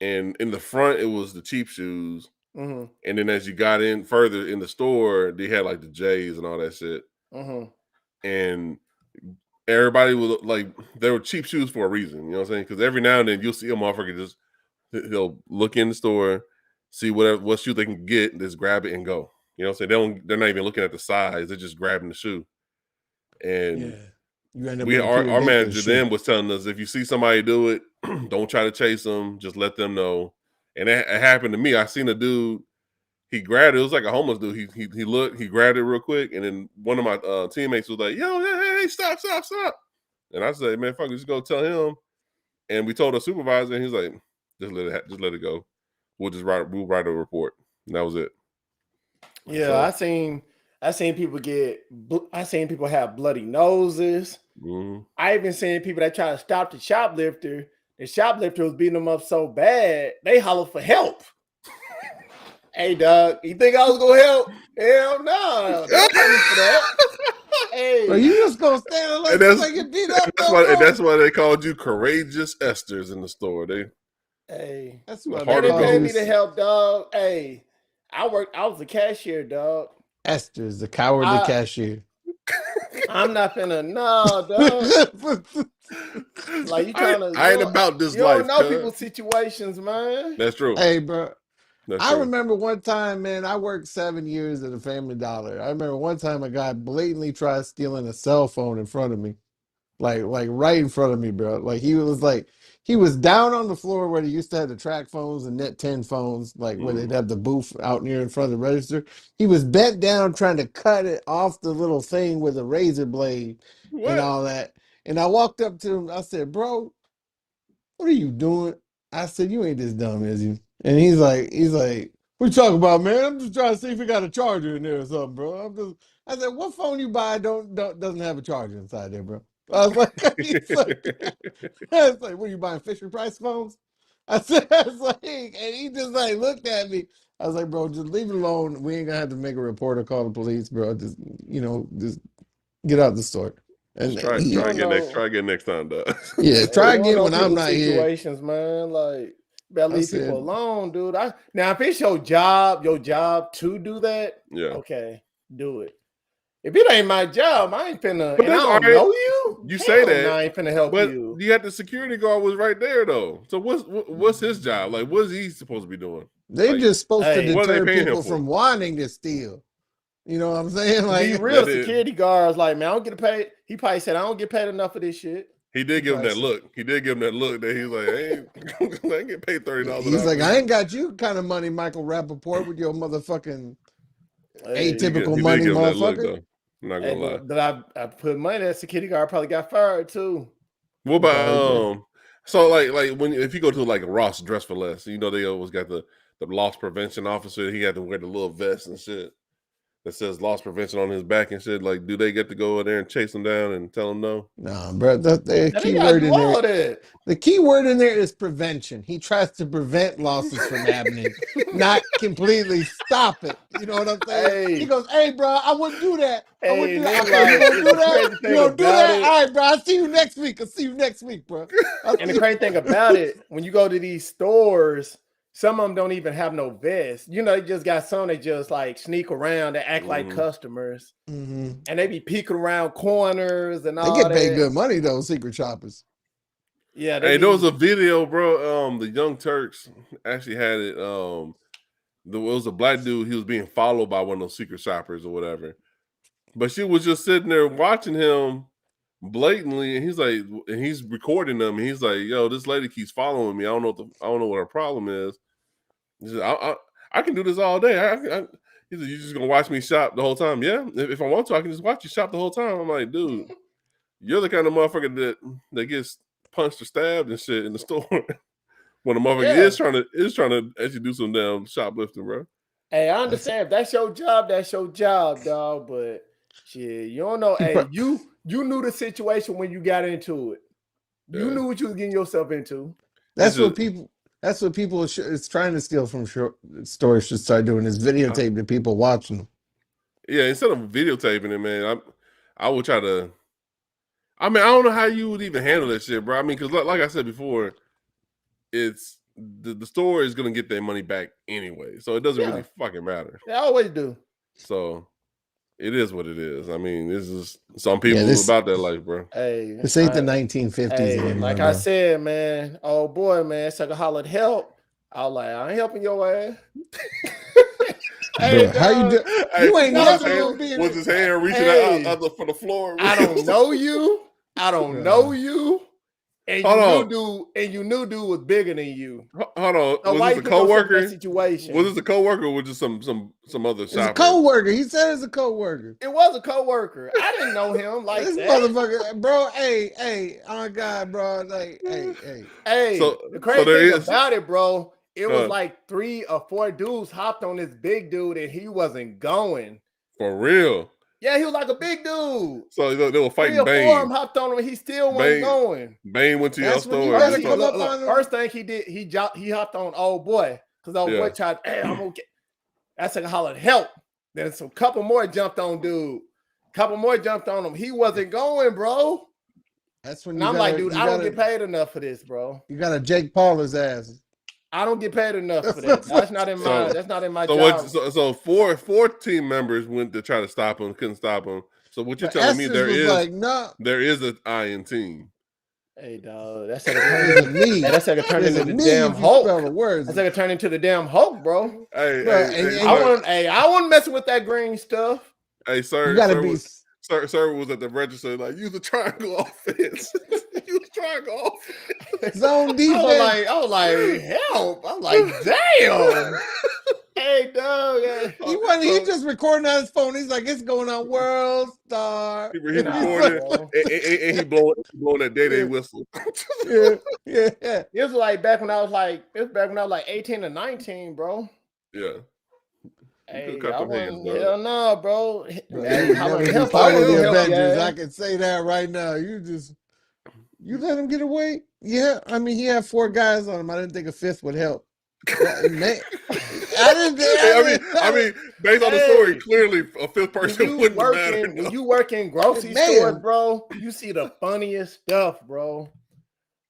and in the front it was the cheap shoes, Mm-hmm. and then as you got in further in the store, they had like the J's and all that shit, Mm-hmm. and everybody was like, they were cheap shoes for a reason. You know what I'm saying? Because every now and then you'll see a motherfucker just he'll look in the store, see what shoe they can get, just grab it and go. You know what I'm saying? They're not even looking at the size; they're just grabbing the shoe. And Yeah. You end up with a pretty our ridiculous manager shoe. then was telling us, if you see somebody do it, don't try to chase them. Just let them know. And it happened to me. I seen a dude. He grabbed it. It was like a homeless dude. He looked. He grabbed it real quick, and then one of my teammates was like, "Yo, hey, stop!" And I said, "Man, fuck, just go tell him." And we told our supervisor, and he's like, "Just let it go. We'll write a report." And that was it. Yeah, So, I seen people I seen people have bloody noses. mhm. I even seen people that try to stop the shoplifter. The shoplifter was beating them up so bad, they hollered for help. Hey, dog, you think I was gonna help? Hell no, don't pay me for that. Hey, Bro, you just gonna stand and let And that's somebody get beat up, that's though, why bro? that's why they called you courageous Esters in the store. hey, That's The why they they heart of didn't call pay gold. you me to help, dog. Hey, I was a cashier, dog. Esther's, the cowardly I cashier. I'm not finna no, dog. Like you trying to I ain't about this you don't life, know cuz. people's situations, man. That's true. Hey, bro. That's I true. remember one time, man, I worked 7 years at a Family Dollar. I remember one time a guy blatantly tried stealing a cell phone in front of me. Like right in front of me, bro. He was down on the floor where they used to have the track phones and net 10 phones, like where they'd Mm. have the booth out near in front of the register. He was bent down trying to cut it off the little thing with a razor blade and What? all that. And I walked up to him, I said, "Bro, what are you doing?" I said, "You ain't this dumb, is you?" And he's like, "What you talking about, man? I'm just trying to see if we got a charger in there or something, bro." I said, "What phone you buy doesn't have a charger inside there, bro?" I was like, I was like, "What are you buying, Fisher Price phones?" I was like, and he just like looked at me. I was like, "Bro, just leave it alone. We ain't gonna have to make a report or call the police, bro. Just get out the store." Just And You try don't again know. next time, dog. yeah, Hey, try you don't again know when I'm people's not here. situations, man. Like, you better I leave people said, alone, dude. Now if it's your job to do that, Yeah. okay, do it. If it ain't my job, I ain't finna, But and I that's all don't right. know you. You say Hell no, that, I ain't finna help but you. you got the security guard was right there though. So what's his job? Like, what's he supposed to be doing? they're Like, just supposed to Hey, what are they deter paying him people for? from wanting to steal. You know what I'm saying? to be Like, real, That is, security guards like, man, I don't get paid. He probably said, I don't get paid enough for this shit. he did He give him probably that said, look. He did give him that look that he's like, I ain't get paid $30 an he's hour like, for I this. ain't got you kind of money, Michael Rappaport, with your motherfucking hey, atypical He did money, give him that look motherfucker. though. I'm not hey, gonna lie. but I put money that security guard probably got fired too. What He probably about did. so like when if you go to like a Ross Dress for Less, they always got the loss prevention officer. He had to wear the little vest and shit that says loss prevention on his back and shit. Like, do they get to go over there and chase him down and tell him no? Nah, bro. The Now they key gotta word do in there. all that. The key word in there is prevention. He tries to prevent losses from happening, not completely stop it. You know what I'm saying? He Hey, goes, "Hey, bro, I wouldn't do that. I wouldn't hey, do that." I then said, "You like gonna do the that? crazy You thing gonna do about that? it, All right, bro. I'll see you next week. I'll see you next week, bro." and the crazy thing about it, when you go to these stores, some of them don't even have no vest. They just got some that just like sneak around and act like Hmm. customers, Mm-hmm. and they be peeking around corners and They all get paid that. good money though, secret shoppers. Yeah, they Hey, there was be. a video, bro. The Young Turks actually had it. There was a black dude. He was being followed by one of those secret shoppers or whatever. But she was just sitting there watching him blatantly, and he's recording them. And he's like, "Yo, this lady keeps following me. I don't know what her problem is." He said, I can do this all day. He said, "You just gonna watch me shop the whole time?" Yeah, if I want to, I can just watch you shop the whole time. I'm like, dude, you're the kind of motherfucker that gets punched or stabbed and shit in the store when the motherfucker Yeah. is trying to actually do some damn shoplifting, bro. Hey, I That's understand if that's your job, dog. But shit, you don't know. he. Hey, you knew the situation when you got into it. You Yeah, knew what you was getting yourself into. it's That's what just people. That's what people is trying to steal from stores should start doing is I, videotape the people watching them. yeah. Instead of videotaping it, man, I would try to. I mean, I don't know how you would even handle that shit, bro. I mean, because like I said before, it's the store is gonna get their money back anyway, so it doesn't Yeah. really fucking matter. They always do. So it is what it is. I mean, this is some people this- about that life, bro. Hey, This ain't the 1950s hey, anymore. like bro. I said, man. Oh boy, man, it's like a hollered help. I was like, I ain't helping your ass. Bro, how you do? Hey, You ain't no, never dude. gonna be. was his hand reaching Hey. out for the floor? I don't know you. I don't know you. And you knew dude was bigger than you. Hold on. So Was why this you a put yourself in coworker? that situation? Was this a coworker or was just some other It's a shopper? co-worker. He said it's a co-worker. It was a coworker. I didn't know him like This that. motherfucker, bro. Hey, oh my God, bro. Like, hey. Hey, So- the so crazy there thing is- about it, bro, it was Uh. like 3 or 4 dudes hopped on this big dude and he wasn't going. For real. Yeah, he was like a big dude. So they were 3 fighting or 4 of them Bane. hopped on him and he still wasn't Bane. going. Bane went to your That's when store. you and gotta just come told- up on him. First thing he did, he hopped on old boy because old boy Yeah. tried, hey, I'm gonna get. That's like a hollered help. Then some couple more jumped on dude. Couple more jumped on him. He wasn't going, bro. That's when And you I'm like, dude, I don't get paid enough for this, bro. You got to Jake Paul his ass. I don't get paid enough for that. That's not in my. So- That's not in my So job. what? So four team members went to try to stop him, couldn't stop him. So what you're But telling me Estes there was is like, no, there is an iron team. Hey, dog, that's it like isn't me. Hey, that's like a turn It into isn't the me damn if you Hulk. spell the words. That's like a turn into the damn Hulk, bro. Hey, Bro, hey, and- hey, and- I wasn't messing with that green stuff. hey, sir, you got to sir be. was, sir was at the register like use the triangle offense. Use the triangle offense. Zone I defense. was like, help. I'm like, damn. Hey, dog. He just recording on his phone. He's like, it's going on World Star. He He's recorded bro. and he blowing that day whistle. yeah. It was like back when I was like, 18 or 19, bro. Yeah. Hey, cut I them hands, wasn't, dog. hell no, bro. Bro, Man, you holler, never be help, part of help, the help, Avengers. yeah. I can say that right now. You let him get away. Yeah, I mean, he had 4 guys on him. I didn't think a 5th would help. Man, I mean, based on the story, clearly a 5th person wouldn't matter. When you work in grocery Man. stores, bro, you see the funniest stuff, bro.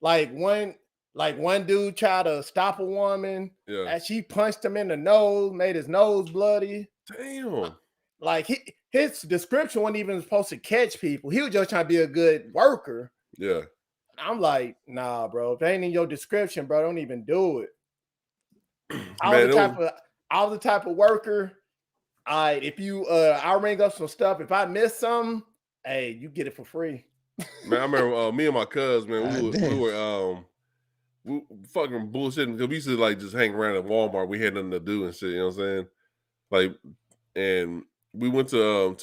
Like one dude tried to stop a woman, Yeah. and she punched him in the nose, made his nose bloody. Damn. Like his description wasn't even supposed to catch people. He was just trying to be a good worker. Yeah. I'm like, nah, bro. If it ain't in your description, bro, don't even do it. I Man, was the type of worker. If you I'll ring up some stuff. If I miss something, hey, you get it for free. Man, I remember me and my cuz, man, damn. we fucking bullshitting because we used to like just hang around at Walmart. We had nothing to do and shit, you know what I'm saying? Like, and we went to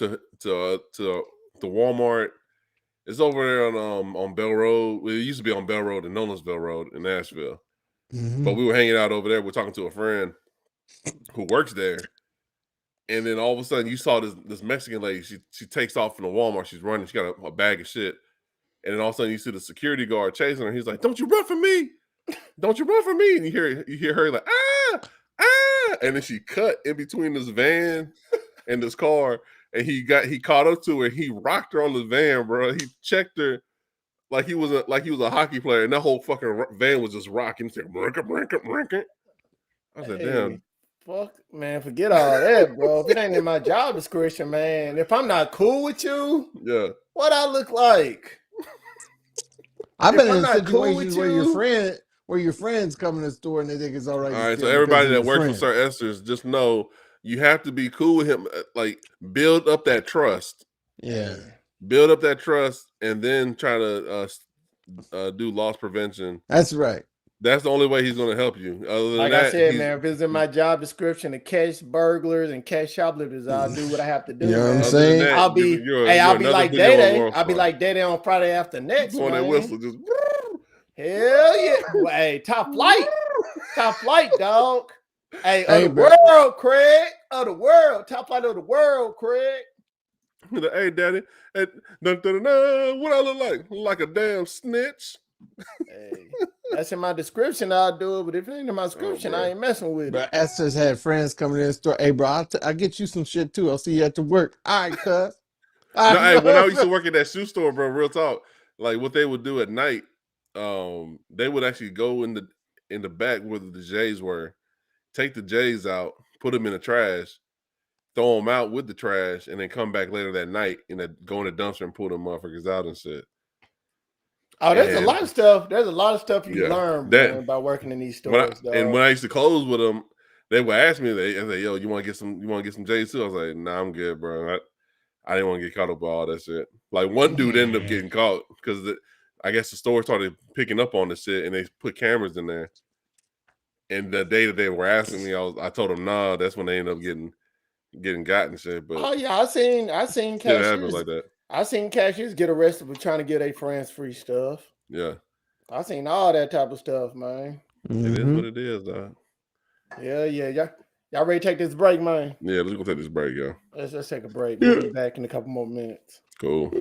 Walmart. It's over there on Bell Road. Well, it used to be on Bell Road and Nolensville Road in Nashville. Mhm. But we were hanging out over there. We're talking to a friend who works there. And then all of a sudden you saw this Mexican lady. She takes off from the Walmart. She's running. She got a bag of shit. And then all of a sudden you see the security guard chasing her. He's like, "Don't you run from me. Don't you run from me." And you hear her like, "Ah, ah." And then she cut in between this van and this car. And he caught up to her. He rocked her on the van, bro. He checked her like he was a hockey player. And that whole fucking van was just rocking. He said, "Brink." I said, "Damn." Fuck, man, forget all that, bro. If it ain't in my job description, man, if I'm not cool with you, Yeah. what I look like? I've If been I'm in not cool situations with where your friends come in the store and they think it's all right. All to right, steal so everybody because that they're works for your Sir Esther's, just know you have to be cool with him. Like, build up that trust. Yeah. Build up that trust, and then try to do loss prevention. That's right. That's the only way he's going to help you. Other than like that, I said, man, if it's in my job description to catch burglars and catch shoplifters, I'll do what I have to do. You know what I'm man. other than saying? that, I'll be you're like another video Day on Day. I'll be World like Day Day on Friday after next, Star. Blowing man. that whistle, just Hell yeah. Hey, top flight, dog. Hey, Hey, of the bro. world, Craig. Of the world. Top flight of the world, Craig. like, "Hey, daddy, hey, what I look like? Like a damn snitch." Hey, that's in my description. I'll do it, but if it ain't in my description, bro. I ain't messing with Bro, it. Esther's had friends coming in the store. Hey, bro, I'll get you some shit too. I'll see you at the work. All right, cuz. No, hey, when I used to work at that shoe store, bro, real talk, like what they would do at night, they would actually go in the back where the J's were. Take the J's out, put them in the trash, throw them out with the trash, and then come back later that night and go in the dumpster and pull them motherfuckers out and shit. Oh, there's a lot of stuff. There's a lot of stuff you Yeah, learn, that- man, by working in these stores. When I used to close with them, they would ask me, they say, "Yo, you want to get some J's too?" I was like, "Nah, I'm good, bro. I didn't want to get caught up with all that shit." Like one dude ended up getting caught because I guess the store started picking up on the shit and they put cameras in there. And the day that they were asking me, I told them, "Nah." That's when they ended up getting got and shit. But Oh yeah, I seen it happens cashiers. like that. I seen cashiers get arrested for trying to give their friends free stuff. Yeah, I seen all that type of stuff, man. it is what it is, dog. Yeah. Y'all ready to take this break, man? Yeah, let's go take this break, yo. Let's take a break. We'll be back in a couple more minutes. Cool.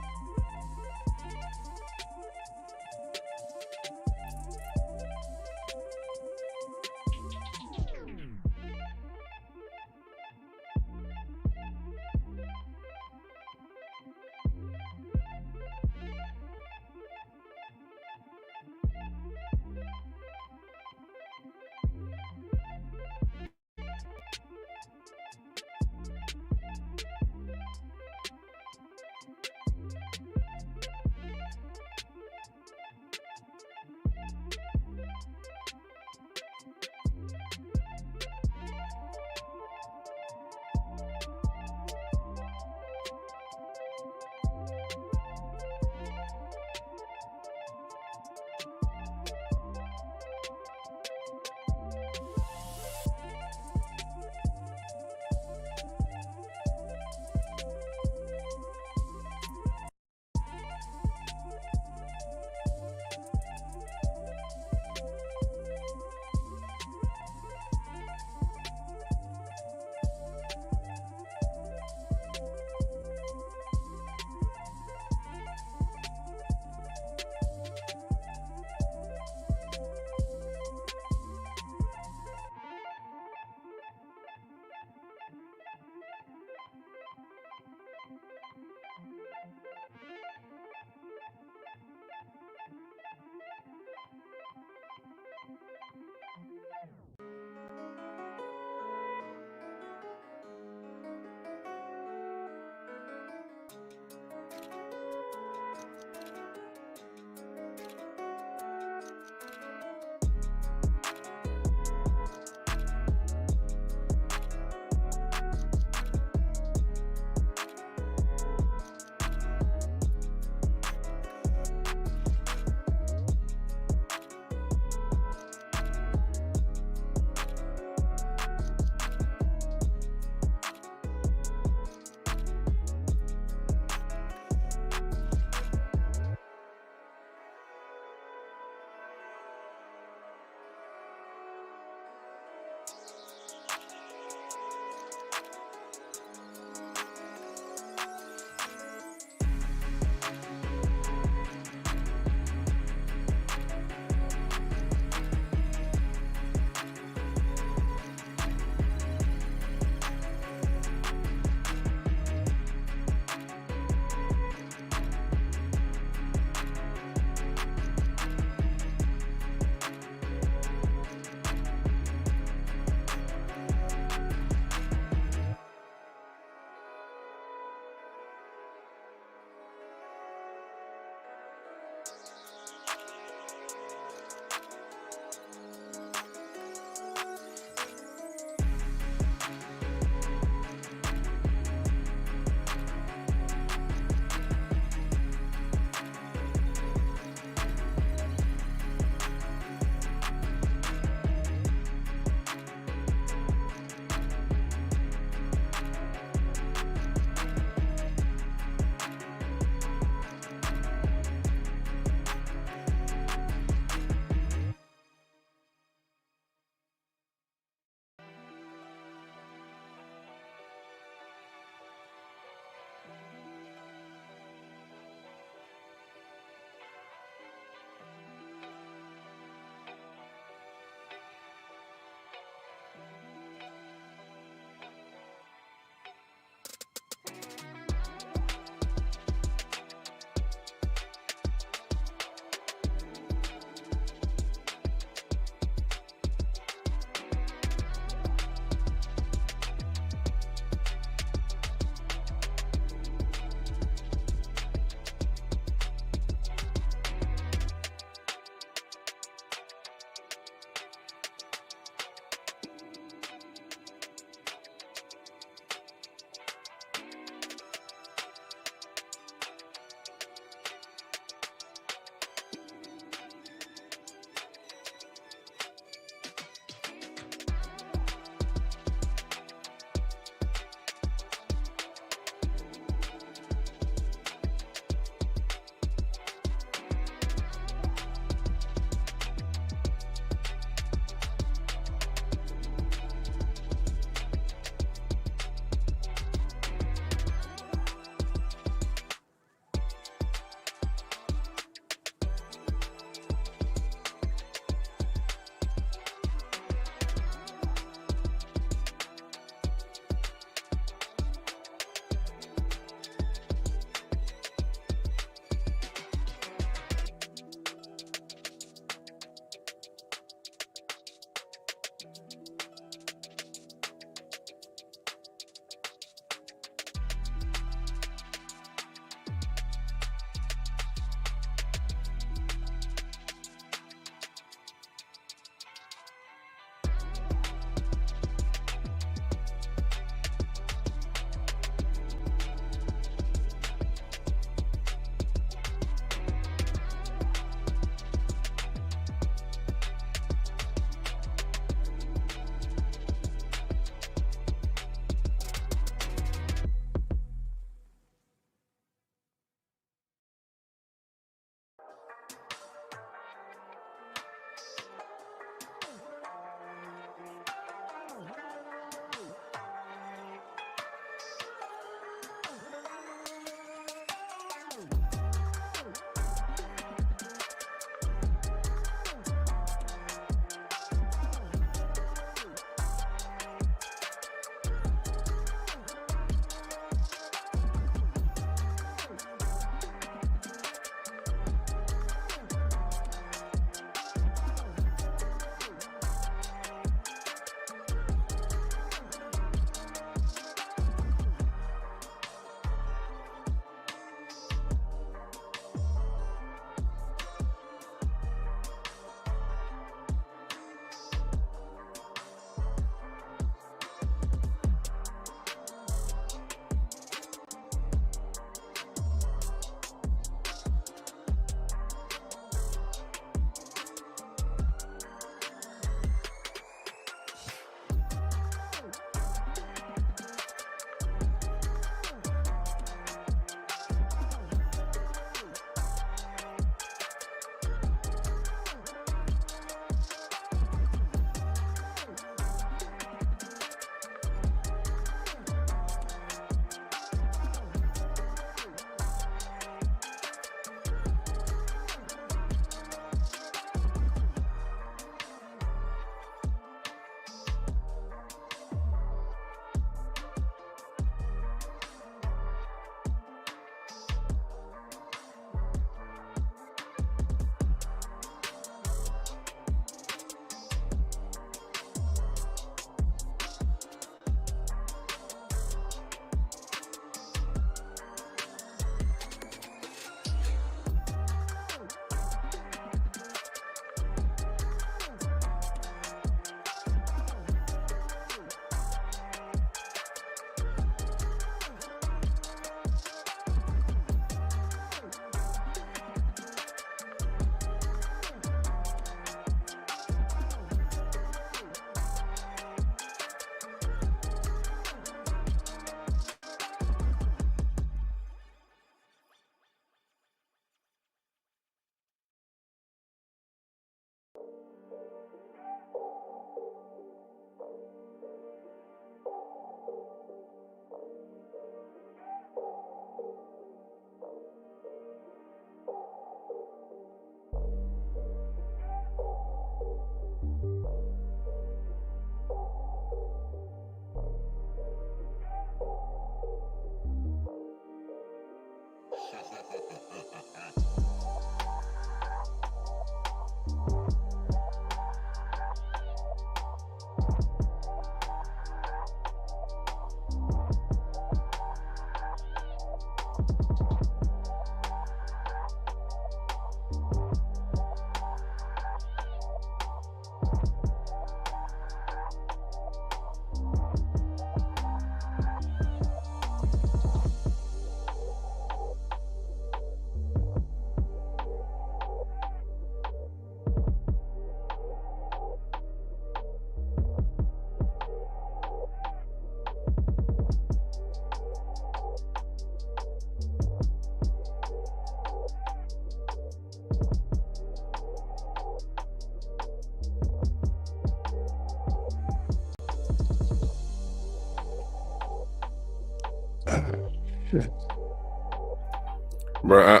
Bro,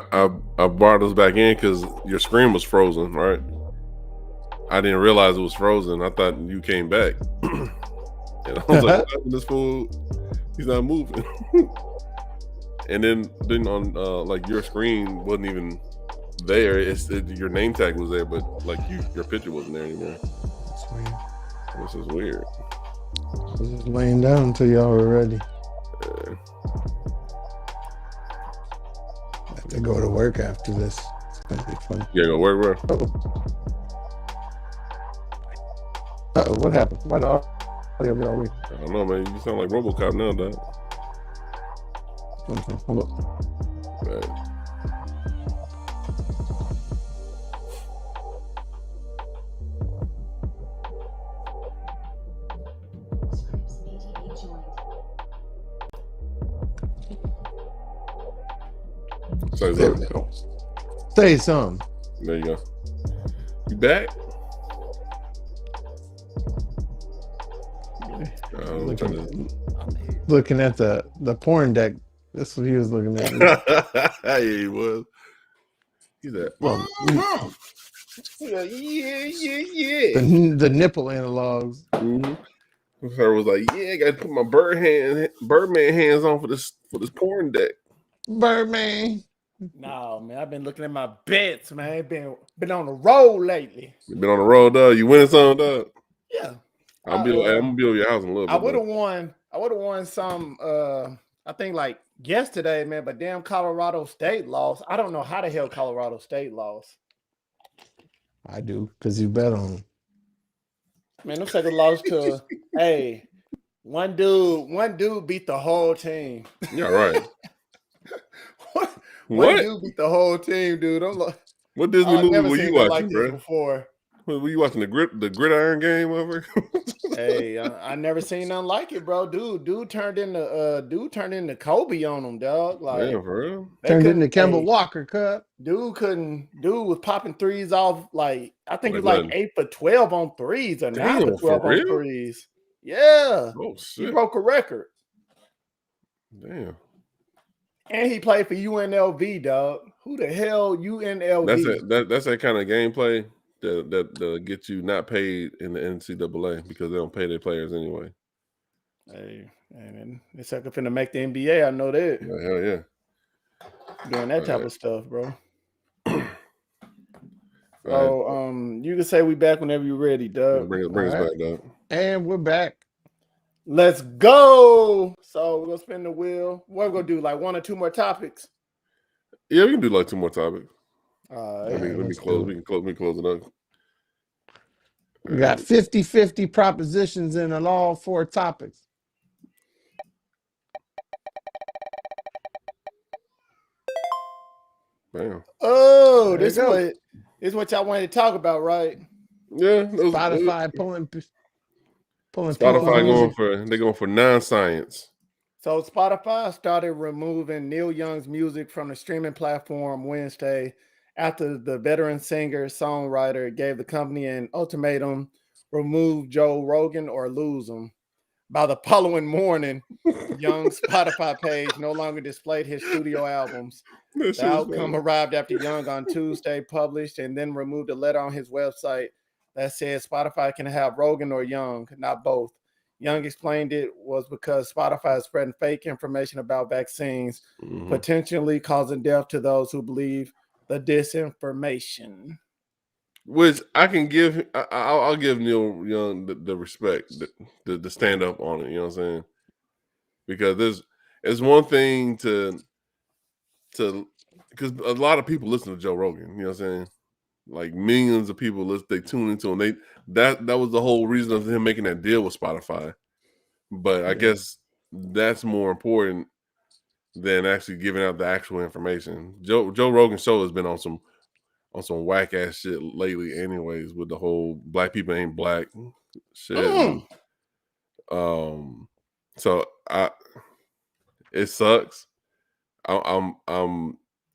I brought us back in because your screen was frozen, right? I didn't realize it was frozen. I thought you came back. And I was like, what happened to this fool? He's not moving. And then on like your screen wasn't even there. Your name tag was there, but like your picture wasn't there anymore. That's weird. This is weird. I was just laying down until y'all were ready. Yeah. I have to go to work after this. It's gonna be fun. You gotta go work, bro. Uh-oh, what happened? Why the audio be all weird? I don't know, man. You sound like RoboCop now, dog. Okay, hold up. Right. Say There we something. go. Say something. There you go. You back? Looking at the porn deck. That's what he was looking at. Yeah, he was. He's that. Well, Yeah. the nipple analogs. Mm-hmm. Her was like, "Yeah, I got to put my Birdman hands on for this porn deck." Birdman. No, man, I've been looking at my bets, man. Been on the road lately. You been on the road, dog. You winning something, dog? Yeah. I'm gonna build your house in a little bit. I would have won some I think like yesterday, man, but damn Colorado State lost. I don't know how the hell Colorado State lost. I do, because you bet on them. Man, them second lost to hey, one dude beat the whole team. Yeah, right. One dude beat the whole team, dude. I'm like, what Disney I've movie never were seen you nothing watching, like bro? this before. Were you watching the gridiron game over? Hey, I never seen nothing like it, bro. Dude turned into Kobe on him, dog. Like, damn, for real? Turned into Kemba Walker, cut. Dude was popping threes off. Like, I think he was Like like 8 for 12 on threes or 9 Damn, for 12 for on real? threes. Yeah, Oh he shit! broke a record. Damn, And he played for UNLV, dog. Who the hell UNLV? that's that kind of gameplay that gets you not paid in the NCAA because they don't pay their players anyway. Hey, man, it's like finna make the NBA. I know that. Yeah, hell yeah. Doing that type of stuff, bro. All So, you can say we back whenever you're ready, Doug. Bring us All back, dog. And we're back. Let's go. So we're gonna spin the wheel. What we're gonna do? Like 1 or 2 more topics. Yeah, we can do like 2 more topics. Let me let's close. do it. We can close it up. We got 50-50 propositions in on all 4 topics. Bam. Oh, There you this is what y'all wanted to talk about, right? Yeah, Spotify pulling Spotify going for non-science. So Spotify started removing Neil Young's music from the streaming platform Wednesday after the veteran singer-songwriter gave the company an ultimatum: remove Joe Rogan or lose him. By the following morning, Young's Spotify page no longer displayed his studio albums. The outcome arrived after Young on Tuesday published and then removed a letter on his website that said Spotify can have Rogan or Young, not both. Young explained it was because Spotify is spreading fake information about vaccines, Mhm. potentially causing death to those who believe the disinformation. Which I can give, I'll give Neil Young the respect, the stand up on it. You know what I'm saying? Because it's one thing to because a lot of people listen to Joe Rogan. You know what I'm saying? Like millions of people listen, they tune into him. That was the whole reason of him making that deal with Spotify. But I Yeah. guess that's more important than actually giving out the actual information. Joe Rogan's show has been on some whack ass shit lately, anyways, with the whole black people ain't black shit. Mm. So it sucks. I'm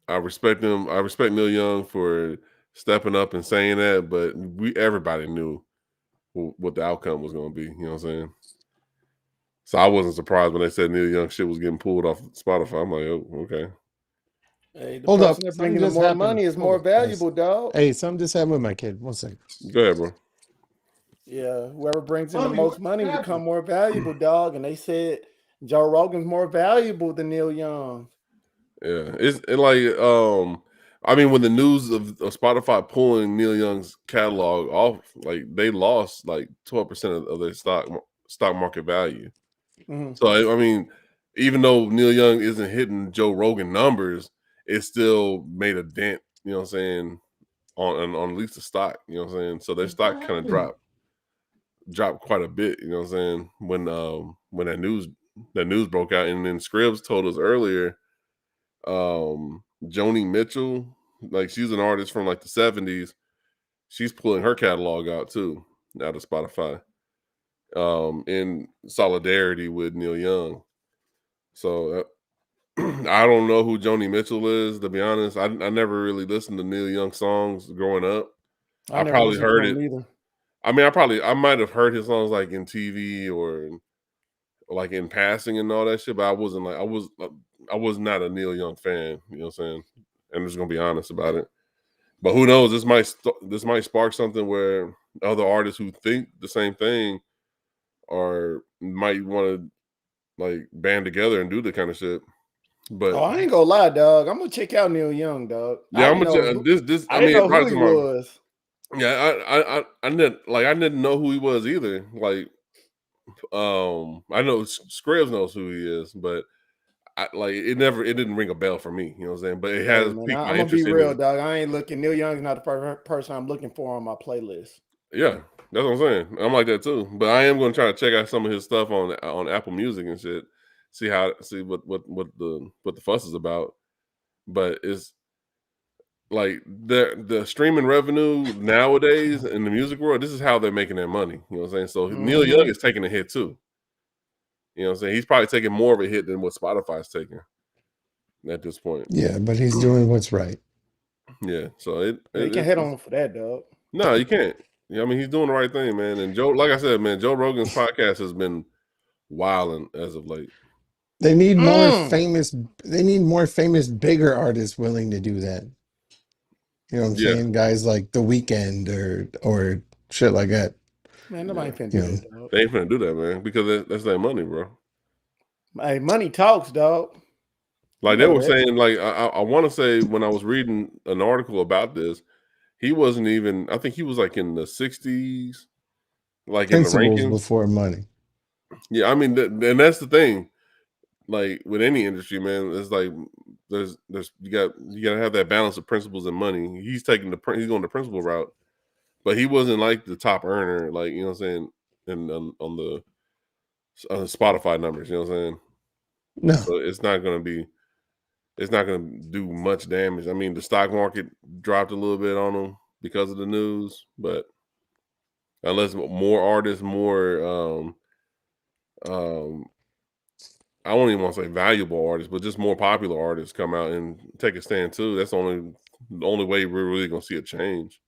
I respect him. I respect Neil Young for stepping up and saying that, but everybody knew what the outcome was going to be. You know what I'm saying? So I wasn't surprised when they said Neil Young shit was getting pulled off Spotify. I'm like, oh, okay. Hey, the Hold up, person that something bringing them just more happened. money is Hold more up, guys. valuable, dog. Hey, something just happened with my kid. 1 second. Go ahead, bro. Yeah, whoever brings in the Mommy, most what money happened? become more valuable, dog. And they said Joe Rogan's more valuable than Neil Young. Yeah, I mean, when the news of Spotify pulling Neil Young's catalog off, like they lost like 12% of their stock market value. Mhm. So I mean, even though Neil Young isn't hitting Joe Rogan numbers, it still made a dent. You know what I'm saying, on at least the stock. You know what I'm saying. So their stock kind of dropped quite a bit. You know what I'm saying, when that news broke out, and then Scribbs told us earlier, Joni Mitchell, like she's an artist from like the 70s. She's pulling her catalog out too, out of Spotify, in solidarity with Neil Young. So I don't know who Joni Mitchell is, to be honest. I never really listened to Neil Young songs growing up. I I never probably listened to heard him it. either. I mean, I might have heard his songs like in TV or like in passing and all that shit, but I was not a Neil Young fan. You know what I'm saying? I'm just gonna be honest about it. But who knows? This might spark something where other artists who think the same thing or might want to like band together and do the kind of shit. But Oh, I ain't gonna lie, dog. I'm gonna check out Neil Young, dog. yeah, I'm gonna this. I I didn't mean, know who probably he to my was. yeah. I didn't know who he was either. Like I know Scribbs knows who he is, but it didn't ring a bell for me. You know what I'm saying? But it Hey has man, piqued my I'm gonna be interest in real, his. dog. I ain't looking. Neil Young's not the person I'm looking for on my playlist. Yeah, that's what I'm saying. I'm like that too. But I am going to try to check out some of his stuff on Apple Music and shit. See what the fuss is about. But it's like the streaming revenue nowadays in the music world. This is how they're making their money. You know what I'm saying? So Neil Young Mm-hmm. is taking a hit too. You know what I'm saying? He's probably taking more of a hit than what Spotify's taking at this point. Yeah, but he's doing what's right. Yeah. So Yeah, you can hit on him for that, dog. no, you can't. Yeah, I mean he's doing the right thing, man. And Joe, like I said, man, Joe Rogan's podcast has been wilding as of late. They need more Mm. famous. They need more famous, bigger artists willing to do that. You know what I'm Yeah, saying? Guys like The Weeknd or shit like that. Man, yeah. nobody finna You do know, that, dog. They ain't finna do that, man, because that's their money, bro. Hey, money talks, dog. You Like they know were that. saying, like I want to say when I was reading an article about this, he wasn't even. I think he was like in the 60s, like in the principles rankings. before money. Yeah, I mean, and that's the thing. Like with any industry, man, it's like there's you gotta have that balance of principles and money. He's going the principal route, but he wasn't like the top earner, like you know what I'm saying, on the Spotify numbers. You know what I'm saying? No. So it's not going to do much damage. I mean, the stock market dropped a little bit on them because of the news, but unless more artists, more um, I don't even want to say valuable artists, but just more popular artists come out and take a stand too. That's the only way we're really going to see a change.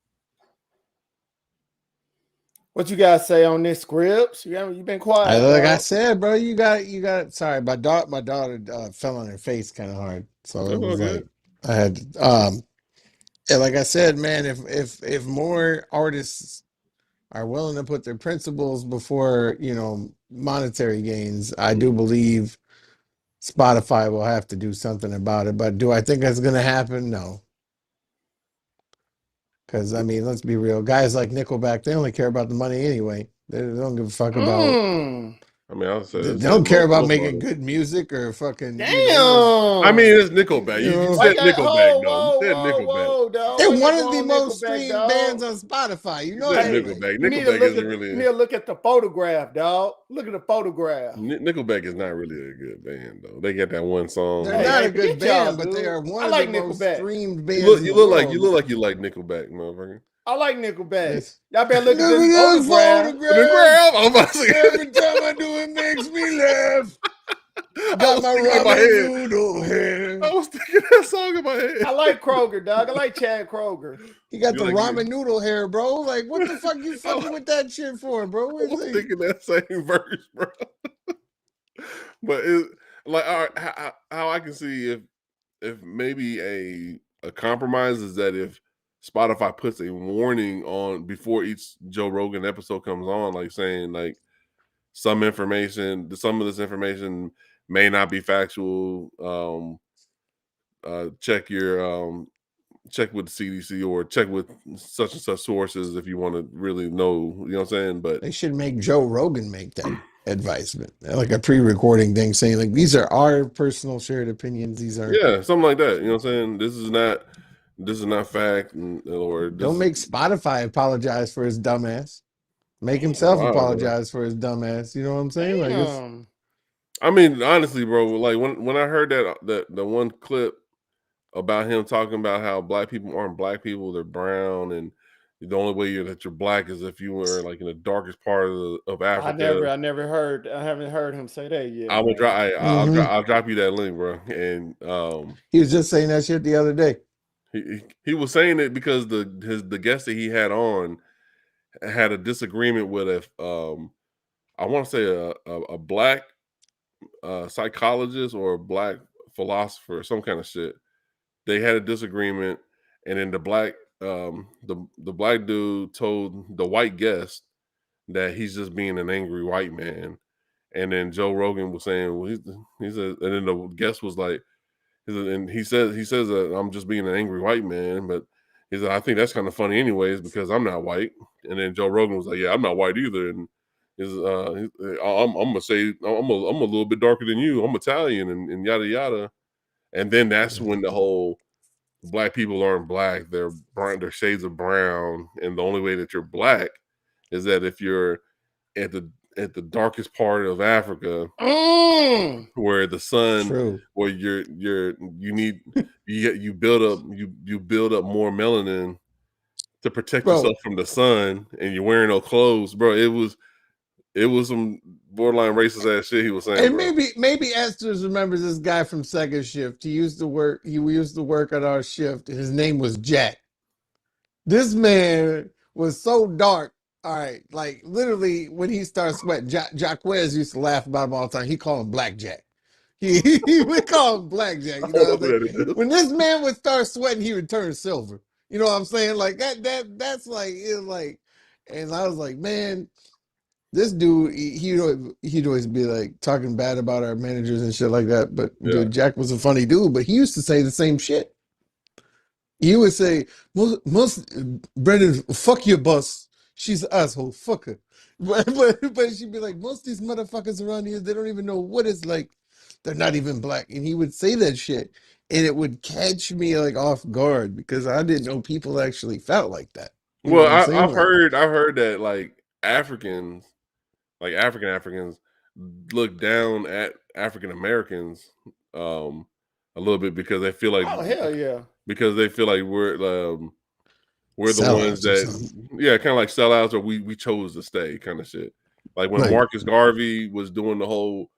What you guys say on this, Scripts? You been quiet, Like I dog. said, bro, you got. Sorry, my daughter fell on her face kind of hard, so it That's all was good. like I had. And like I said, man, if more artists are willing to put their principles before, monetary gains, I do believe Spotify will have to do something about it. But do I think that's going to happen? No. Because, I mean, let's be real. Guys like Nickelback, they only care about the money anyway. They don't give a fuck about. I mean, I'll say, They say don't care about most making artists. good music or fucking, I Damn. mean, it's Nickelback. You know. Why said you got, Nickelback, though. You whoa, said whoa, Nickelback. whoa, dog. They're Why you one gotta of go the on most Nickelback, streamed dog? bands on Spotify. You said Hey, Nickelback. you need to Nickelback look isn't at really. you need to look at the photograph, dog. Look at the photograph. Nickelback is not really a good band, though. They got that one song. They're Like, not Hey, a good forget y'all, band, but they dude. are one I of the like most Nickelback. streamed you bands look, in you the look like world. you like Nickelback, motherfucker. I like Nickelback. This- Y'all better look at Look this at this photograph. The grab. I'm about to say. Every time I do it makes me laugh. I Got was my thinking in my ramen head. noodle hair. I was thinking that song in my head. I like Kroger, dog. I like Chad Kroger. He got You the like ramen noodle hair, bro. Like, what the fuck you I fucking with that shit for, bro? was It's like, thinking that same verse, bro. But it's like, all right, how I can see if maybe a compromise is that if Spotify puts a warning on before each Joe Rogan episode comes on, like saying like some of this information may not be factual. Check with the CDC or check with such and such sources if you want to really know. You know what I'm saying? But they should make Joe Rogan make that advisement, like a pre-recording thing, saying like these are our personal shared opinions. These are yeah, something like that. You know what I'm saying? This is not fact, or this don't is make Spotify apologize for his dumbass. Make himself wow, bro. apologize for his dumbass. You know what I'm saying? Like it's Damn. I mean, honestly, bro, like when I heard that the one clip about him talking about how black people aren't black people, they're brown, and the only way that you're black is if you were like in the darkest part of Africa. I haven't heard him say that yet, I will man. drop. Mhm. I'll drop you that link, bro. And He was just saying that shit the other day. he was saying it because the guest that he had on had a disagreement with I want to say a black psychologist or a black philosopher, some kind of shit. They had a disagreement, and then the black dude told the white guest that he's just being an angry white man. And then Joe Rogan was saying, well, he's and then the guest was like, he says that I'm just being an angry white man, but he said I think that's kind of funny anyways because I'm not white. And then Joe Rogan was like, yeah, I'm not white either, and I'm gonna say I'm a little bit darker than you. I'm Italian and yada yada. And then that's when the whole black people aren't black; they're brown, they're shades of brown, and the only way that you're black is that if you're at the darkest part of Africa where the sun True. where you build up more melanin to protect Bro, yourself from the sun and you're wearing no clothes, bro. It was some borderline racist ass shit he was saying, and bro. maybe Estes remembers this guy from second shift. He used to work at our shift, and his name was Jack. This man was so dark. All right, like literally when he started sweating, Jacquez used to laugh about him all the time. He called him Blackjack. He would call him Blackjack. I You know don't know what I'm who saying? that is. When this man would start sweating, he would turn silver. You know what I'm saying? Like that's like it like, and I was like, man, this dude, he'd always be like talking bad about our managers and shit like that. But Yeah. dude, Jack was a funny dude, but he used to say the same shit. He would say, most Brendan, fuck your boss. She's an asshole. Fuck her. But she'd be like, most of these motherfuckers around here, they don't even know what it's like. They're not even black. And he would say that shit. And it would catch me like off guard because I didn't know people actually felt like that. You know Well, what I'm saying? Like, I've heard that like Africans, like Africans, look down at African Americans a little bit because they feel like Oh hell yeah. we're the ones sellouts or that something. kind of like sellouts or we chose to stay kind of shit. Like when Like, Marcus Garvey was doing the whole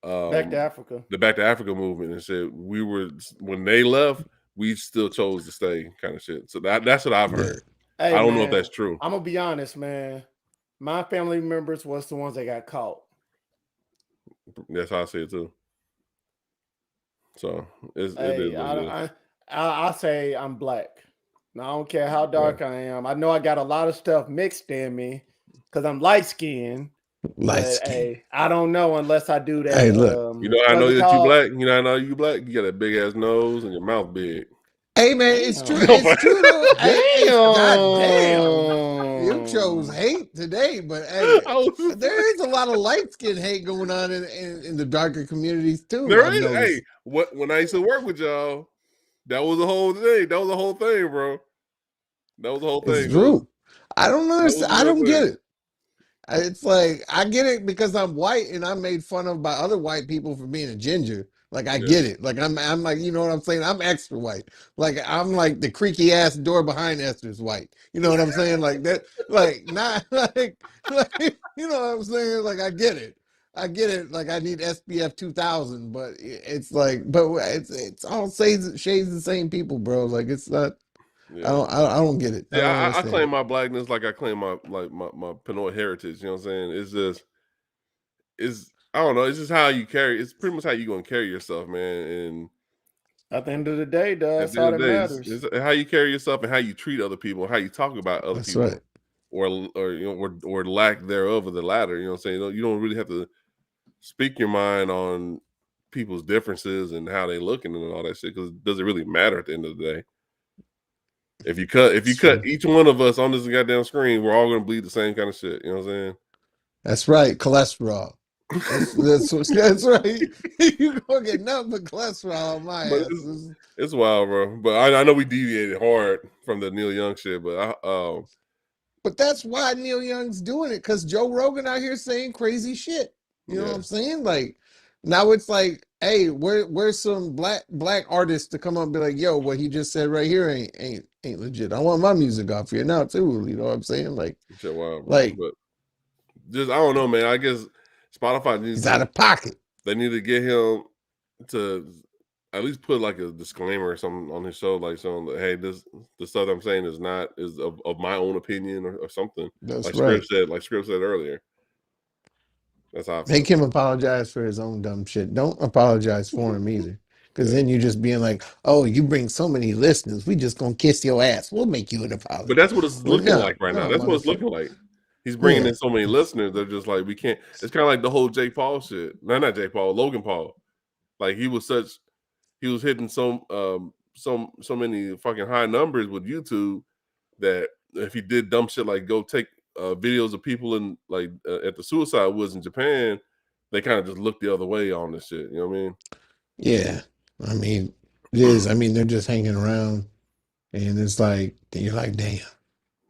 Back to Africa. the Back to Africa movement and said when they left, we still chose to stay kind of shit. So that's what I've yeah. heard. Hey I don't know if man, that's true. I'm gonna be honest, man. My family members was the ones that got caught. That's how I see it too. So it is Hey, what it is. I say I'm black. Now I don't care how Yeah. dark I am. I know I got a lot of stuff mixed in me, because I'm light skinned. Light But skin. hey, I don't know unless I do that. Hey, look. You know how I What's know it that you called? black? You know how I know you black? You got a big ass nose and your mouth big. Hey man, it's true. Damn. It's true though. Hey, it's goddamn. You chose Damn. hate today, but hey, I was- there is a lot of light skin hate going on in the darker communities too. there I've is. Hey, noticed. when I used to work with y'all, that was the whole thing. That was the whole thing, bro. That was the whole It's thing. That was, true. I don't that was understand. the I real don't get thing. it. It's like I get it because I'm white and I'm made fun of by other white people for being a ginger. Like I Yeah. get it. Like I'm like, you know what I'm saying? I'm extra white. Like I'm like the creaky ass door behind Esther's white. You know what I'm saying? Like that, like not like you know what I'm saying? Like I get it. I get it. Like I need SPF 2000, but it's like, but it's all shades the same people, bro. Like it's not. Yeah. I don't get it. I See, don't I understand claim it. my blackness like I claim my Pinoy heritage. You know what I'm saying? It's just I don't know. It's just how you carry. It's pretty much how you gonna carry yourself, man. And At the end of the day, though, at that's the end all of that the day, matters. it's how you carry yourself and how you treat other people, how you talk about other That's people, right. or you know, or lack thereof of the latter. You know what I'm saying? You don't really have to speak your mind on people's differences and how they looking and all that shit because it doesn't really matter at the end of the day. If you cut It's true. each one of us on this goddamn screen, we're all gonna bleed the same kind of shit. You know what I'm That's right. Cholesterol. saying? That's right. You gonna get nothing but cholesterol on my But ass. it's wild, bro. But I know we deviated hard from the Neil Young shit, but But that's why Neil Young's doing it, because Joe Rogan out here saying crazy shit. You know what yeah, I'm saying? Like now it's like, hey, where's some black artists to come up and be like, yo, what he just said right here ain't legit. I want my music off here now too. You know what I'm saying? shit wild, bro. Like But just I don't know, man. I guess Spotify needs he's out of pocket. they need to get him to at least put like a disclaimer or something on his show, like showing that hey, the stuff I'm saying is of my own opinion or something. That's Like right. Script said earlier. That's how I feel. Make him apologize for his own dumb shit. Don't apologize for him either. Because Yeah. then you're just being like, oh, you bring so many listeners. We just going to kiss your ass. We'll make you an But apology. that's what it's Well, looking no, like right now. no, That's what it's motherfucker. looking like. He's bringing Yeah. in so many listeners. They're just like we can't. It's kind of like the whole Jake Paul shit. No, not Jake Paul. Logan Paul. Like he was hitting so many fucking high numbers with YouTube that if he did dumb shit like go take videos of people in like at the suicide woods in Japan, they kind of just look the other way on this shit. You know what I mean? Yeah. I mean, it is. I mean, they're just hanging around. And it's like, you're like, damn,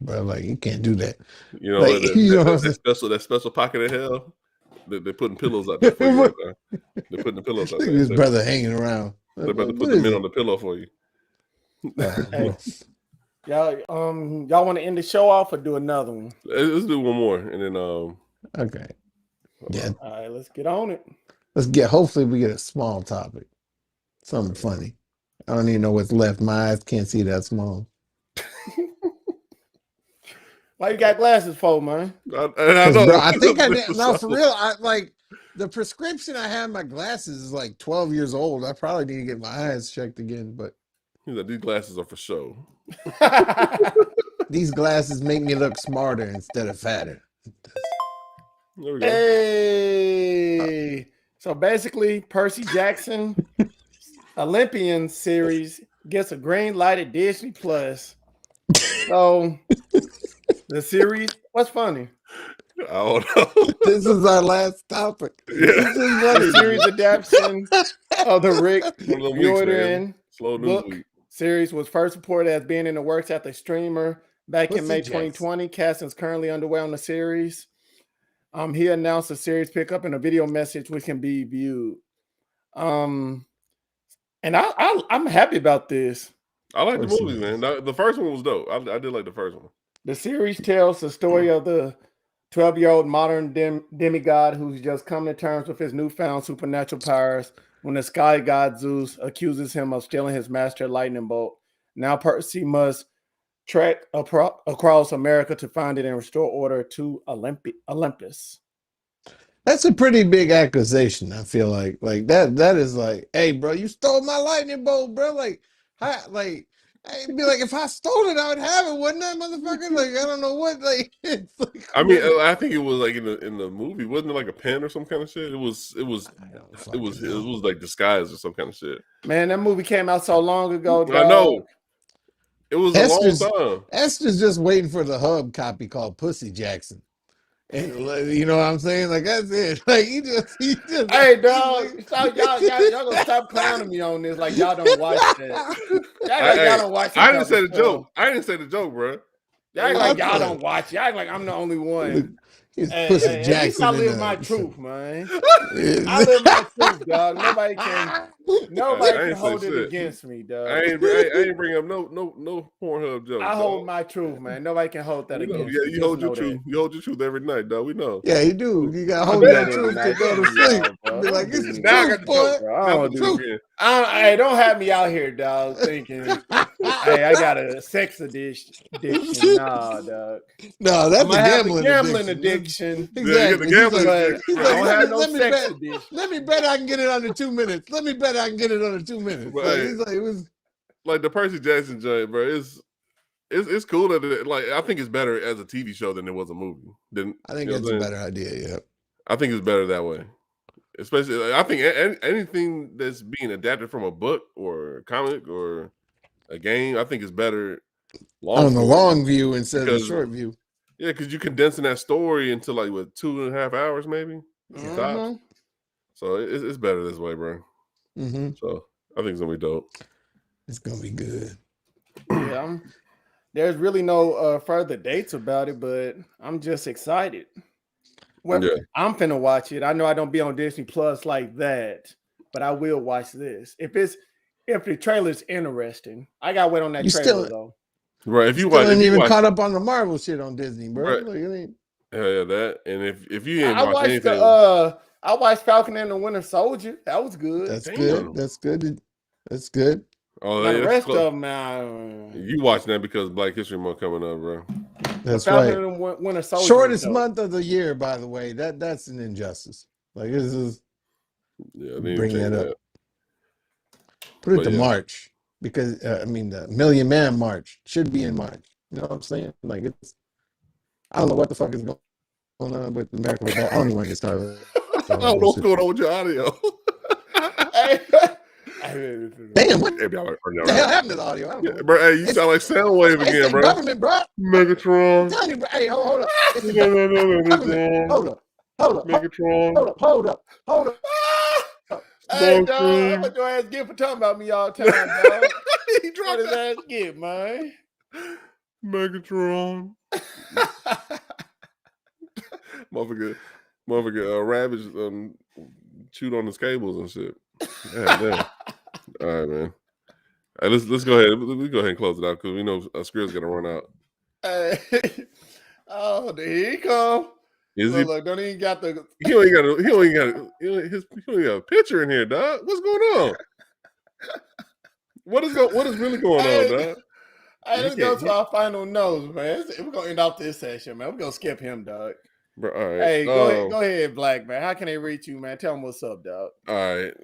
bro, like, you can't do that. You know Like, you know what I'm that special pocket of hell. They're putting pillows out there for you saying? right now. They're putting the pillows out Look at there. his brother hanging around. They're about to put What the is men it? on the pillow for you. Hey, y'all want to end the show off or do another one? Let's do one more, and then Okay. Yeah. All right, let's get on it. Hopefully we get a small topic. Something funny. I don't even know what's left. My eyes can't see that small. Why you got glasses for, man? I Because, know. bro, I think I did. No, for real. I like the prescription I have in my glasses is like 12 years old. I probably need to get my eyes checked again. But He's like, these glasses are for show. these glasses make me look smarter instead of fatter. There we go. Hey, so basically, Percy Jackson Olympian series gets a green light at Disney Plus. So the series, what's funny? I don't know. This is our last topic. Yeah. This is The funny. series adaptation of the Rick One of them weeks, man. Riordan Slow news book week. series was first reported as being in the works at the streamer back in Percy May Jackson. 2020. Casting is currently underway on the series. He announced a series pickup in a video message which can be viewed. And I'm happy about this. I like the Of course movies, he is. man. The first one was dope. I did like the first one. The series tells the story of the 12-year-old modern demigod who's just come to terms with his newfound supernatural powers when the sky god Zeus accuses him of stealing his master lightning bolt. Now Percy must trek across America to find it and restore order to Olympus. That's a pretty big accusation. I feel like that is like, hey, bro, you stole my lightning bolt, bro. Like, how, like, I'd be like, if I stole it, I would have it, wouldn't I, motherfucker? Like, I don't know what. Like, it's like, I mean, I think it was like in the movie, wasn't it like a pen or some kind of shit? It was I don't fucking know. like disguised or some kind of shit. Man, that movie came out so long ago, dog. I know. It was a long time. Esther's just waiting for the hub copy called Pussy Jackson. And you know what I'm saying? Like, that's it. Like, he just Hey, dog, stop, y'all gonna stop clowning me on this like y'all don't watch that. Y'all act like y'all don't watch that I didn't type say of the stuff. joke. I didn't say the joke, bro. Y'all act like y'all don't watch. Y'all act like I'm the only one. Pussy At Jackson. least I live my truth, man. I live my truth, dog. Nobody can hold it against me, dog. I ain't bring up no Pornhub jokes. I hold my truth, man. Nobody can hold that against me. Yeah, you hold your truth. You hold your truth every night, dog. We know. Yeah, you do. You got to hold your truth to go to sleep. Be like, it's the now truth, boy. Hey, don't have me out here, dog, thinking, hey, I got a sex addiction. Nah, dog. No, that's a gambling addiction. Exactly. Yeah, the He's like, I don't have no sex addiction. Let me bet I can get it under 2 minutes. But, like, it was like the Percy Jackson joint, bro. It's cool that I think it's better as a TV show than it was a movie. I think that's a better idea. Yeah, I think it's better that way. Especially, I think anything that's being adapted from a book or a comic or a game, I think is better on the long view instead of the short view. Yeah, because you're condensing that story into like 2.5 hours, maybe. Tops. So it's better this way, bro. Mm-hmm. So I think it's gonna be dope. It's gonna be good. Yeah, there's really no further dates about it, but I'm just excited. Well, yeah. I'm finna watch it. I know I don't be on Disney Plus like that, but I will watch this. If the trailer's interesting, I gotta wait on that trailer though. Right. If you ain't even caught up on the Marvel shit on Disney, bro. Right. Like, yeah, that. And if you ain't watched anything, I watched Falcon and the Winter Soldier. That was good. That's good. That's good. That's good. Oh, now the rest of them, you watching that because Black History Month coming up, bro. That's Falcon right. and the Winter Soldier. Shortest month of the year, by the way. That's an injustice. Like, this is. Yeah, bring that up. Put it to March, because the Million Man March should be in March. You know what I'm saying? Like, it's. I don't know what the fuck is going on with America with that. I don't even want to get started. I don't know what's going on with your audio. Damn, what the hell happened to the audio? I don't know. Bro, hey, you sound like Soundwave again, bro. Government, bro. Megatron. Hey, hold up. Hold up. Megatron. Hold up. Hey, dog, I'm gonna your ass get for talking about me all the time, dog. He dropped his ass get, man. Megatron. Motherfucker, Ravage chewed on his cables and shit. Damn. All right, man. All right, let's go ahead. We go ahead and close it out because we know Skrill's gonna run out. Oh, there he come. Look, don't even got the. He only got a picture in here, dog. What's going on? What is really going on, dog? Hey, let's go to our final notes, man. We're gonna end off this session, man. We're gonna skip him, dog. Bro, all right. Hey, go ahead, Black man. How can they reach you, man? Tell them what's up, dog. All right.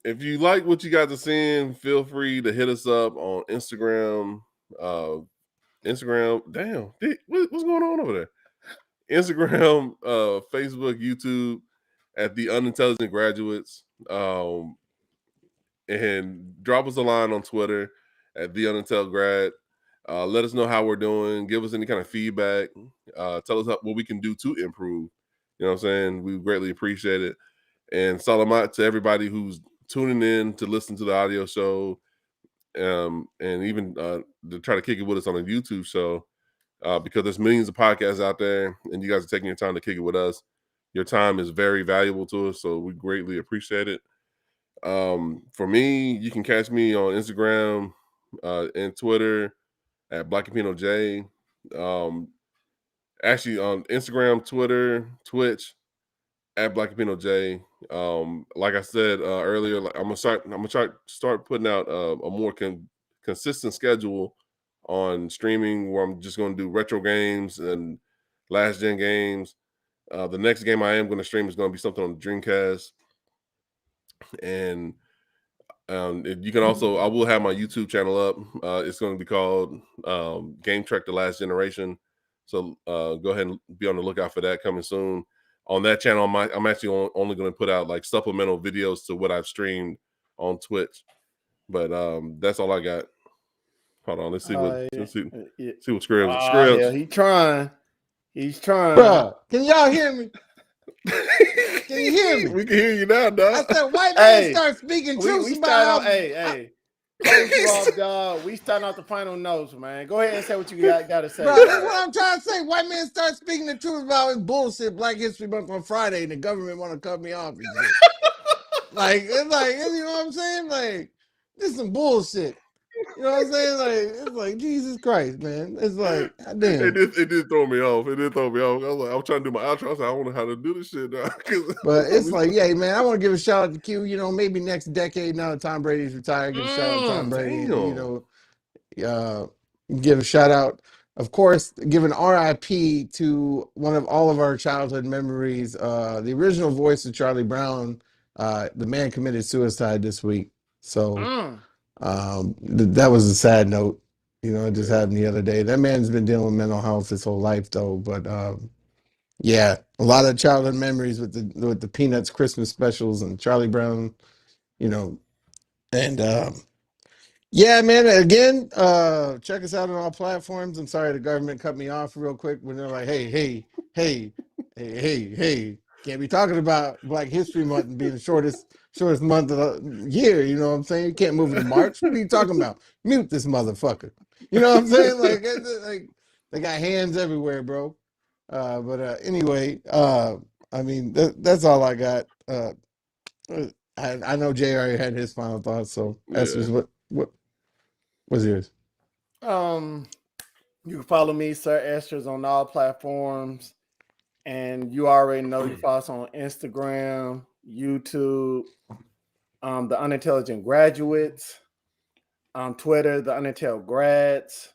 If you like what you guys are seeing, feel free to hit us up on Instagram. Damn, what's going on over there? Instagram, Facebook, YouTube at the Unintelligent Graduates. And drop us a line on Twitter at the Unintel Grad. Let us know how we're doing. Give us any kind of feedback. Tell us what we can do to improve. You know what I'm saying? We greatly appreciate it. And salamat to everybody who's tuning in to listen to the audio show, and even to try to kick it with us on a YouTube show, because there's millions of podcasts out there, and you guys are taking your time to kick it with us. Your time is very valuable to us, so we greatly appreciate it. For me, you can catch me on Instagram and Twitter at BlackPinoJ. Actually on Instagram, Twitter, Twitch at BlackPinoJ. Like I said earlier, I'm gonna start putting out a more consistent schedule on streaming, where I'm just gonna do retro games and last gen games. The next game I am gonna stream is gonna be something on the Dreamcast, and You can also, I will have my YouTube channel up. It's going to be called Game Trek: The Last Generation. So go ahead and be on the lookout for that coming soon. On that channel, I'm actually only going to put out like supplemental videos to what I've streamed on Twitch. But that's all I got. Hold on, let's see what see what Scribs. Yeah, he's trying. He's trying. Bruh, can y'all hear me? Can you hear me? We can hear you now, I dog. said, white man start speaking truth we about start hey. Close you off, dog. We starting off the final notes, man. Go ahead and say what you got to say. Bro, that's what I'm trying to say. White man start speaking the truth about his bullshit Black History Month on Friday, and the government want to cut me off and shit. It's like, you know what I'm saying? Like, this is some bullshit. You know what I'm saying? Like, it's like, Jesus Christ, man. It's like, damn. It did throw me off. It did throw me off. I was like, I was trying to do my outro. I was like, I don't know how to do this shit now. But it's like, yeah, man, I want to give a shout out to Q. You know, maybe next decade now that Tom Brady's retired, give a shout out to Tom Brady. Damn. You know, give a shout out, of course, give an RIP to one of all of our childhood memories. The original voice of Charlie Brown, the man committed suicide this week. So that was a sad note. You know, it just happened the other day. That man's been dealing with mental health his whole life, though. But yeah, a lot of childhood memories with the Peanuts Christmas specials and Charlie Brown. You know, and yeah, man. Again, check us out on all platforms. I'm sorry the government cut me off real quick when they're like, hey, can't be talking about Black History Month and being the shortest month of the year. You know what I'm saying? You can't move it to March. What are you talking about? Mute this motherfucker. You know what I'm saying? Like they got hands everywhere, bro. But anyway, I mean that's all I got. I know Jay already had his final thoughts, so Esther's what was yours? You can follow me, Sir Esther's, on all platforms, and you already know you follow us on Instagram, YouTube, the Unintelligent Graduates, Twitter, the Unintel Grads.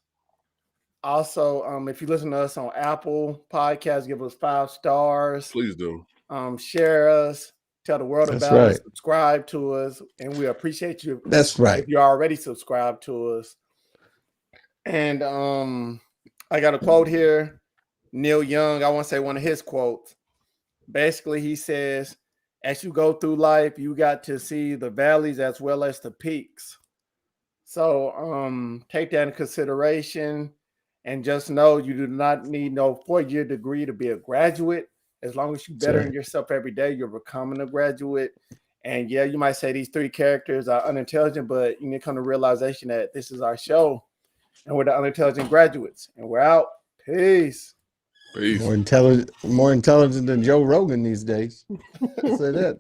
Also, if you listen to us on Apple Podcasts, give us 5 stars. Please do. Share us. Tell the world That's about right. us. Subscribe to us, and we appreciate you. That's right. If you already subscribed to us. And I got a quote here. Neil Young, I want to say one of his quotes. Basically, he says, as you go through life, you got to see the valleys as well as the peaks. So take that into consideration, and just know you do not need no 4-year degree to be a graduate. As long as you bettering yourself every day, you're becoming a graduate. And yeah, you might say these 3 characters are unintelligent, but you need to come to realization that this is our show, and we're the Unintelligent Graduates, and we're out. Peace. Peace. More intelligent than Joe Rogan these days. I'll say that.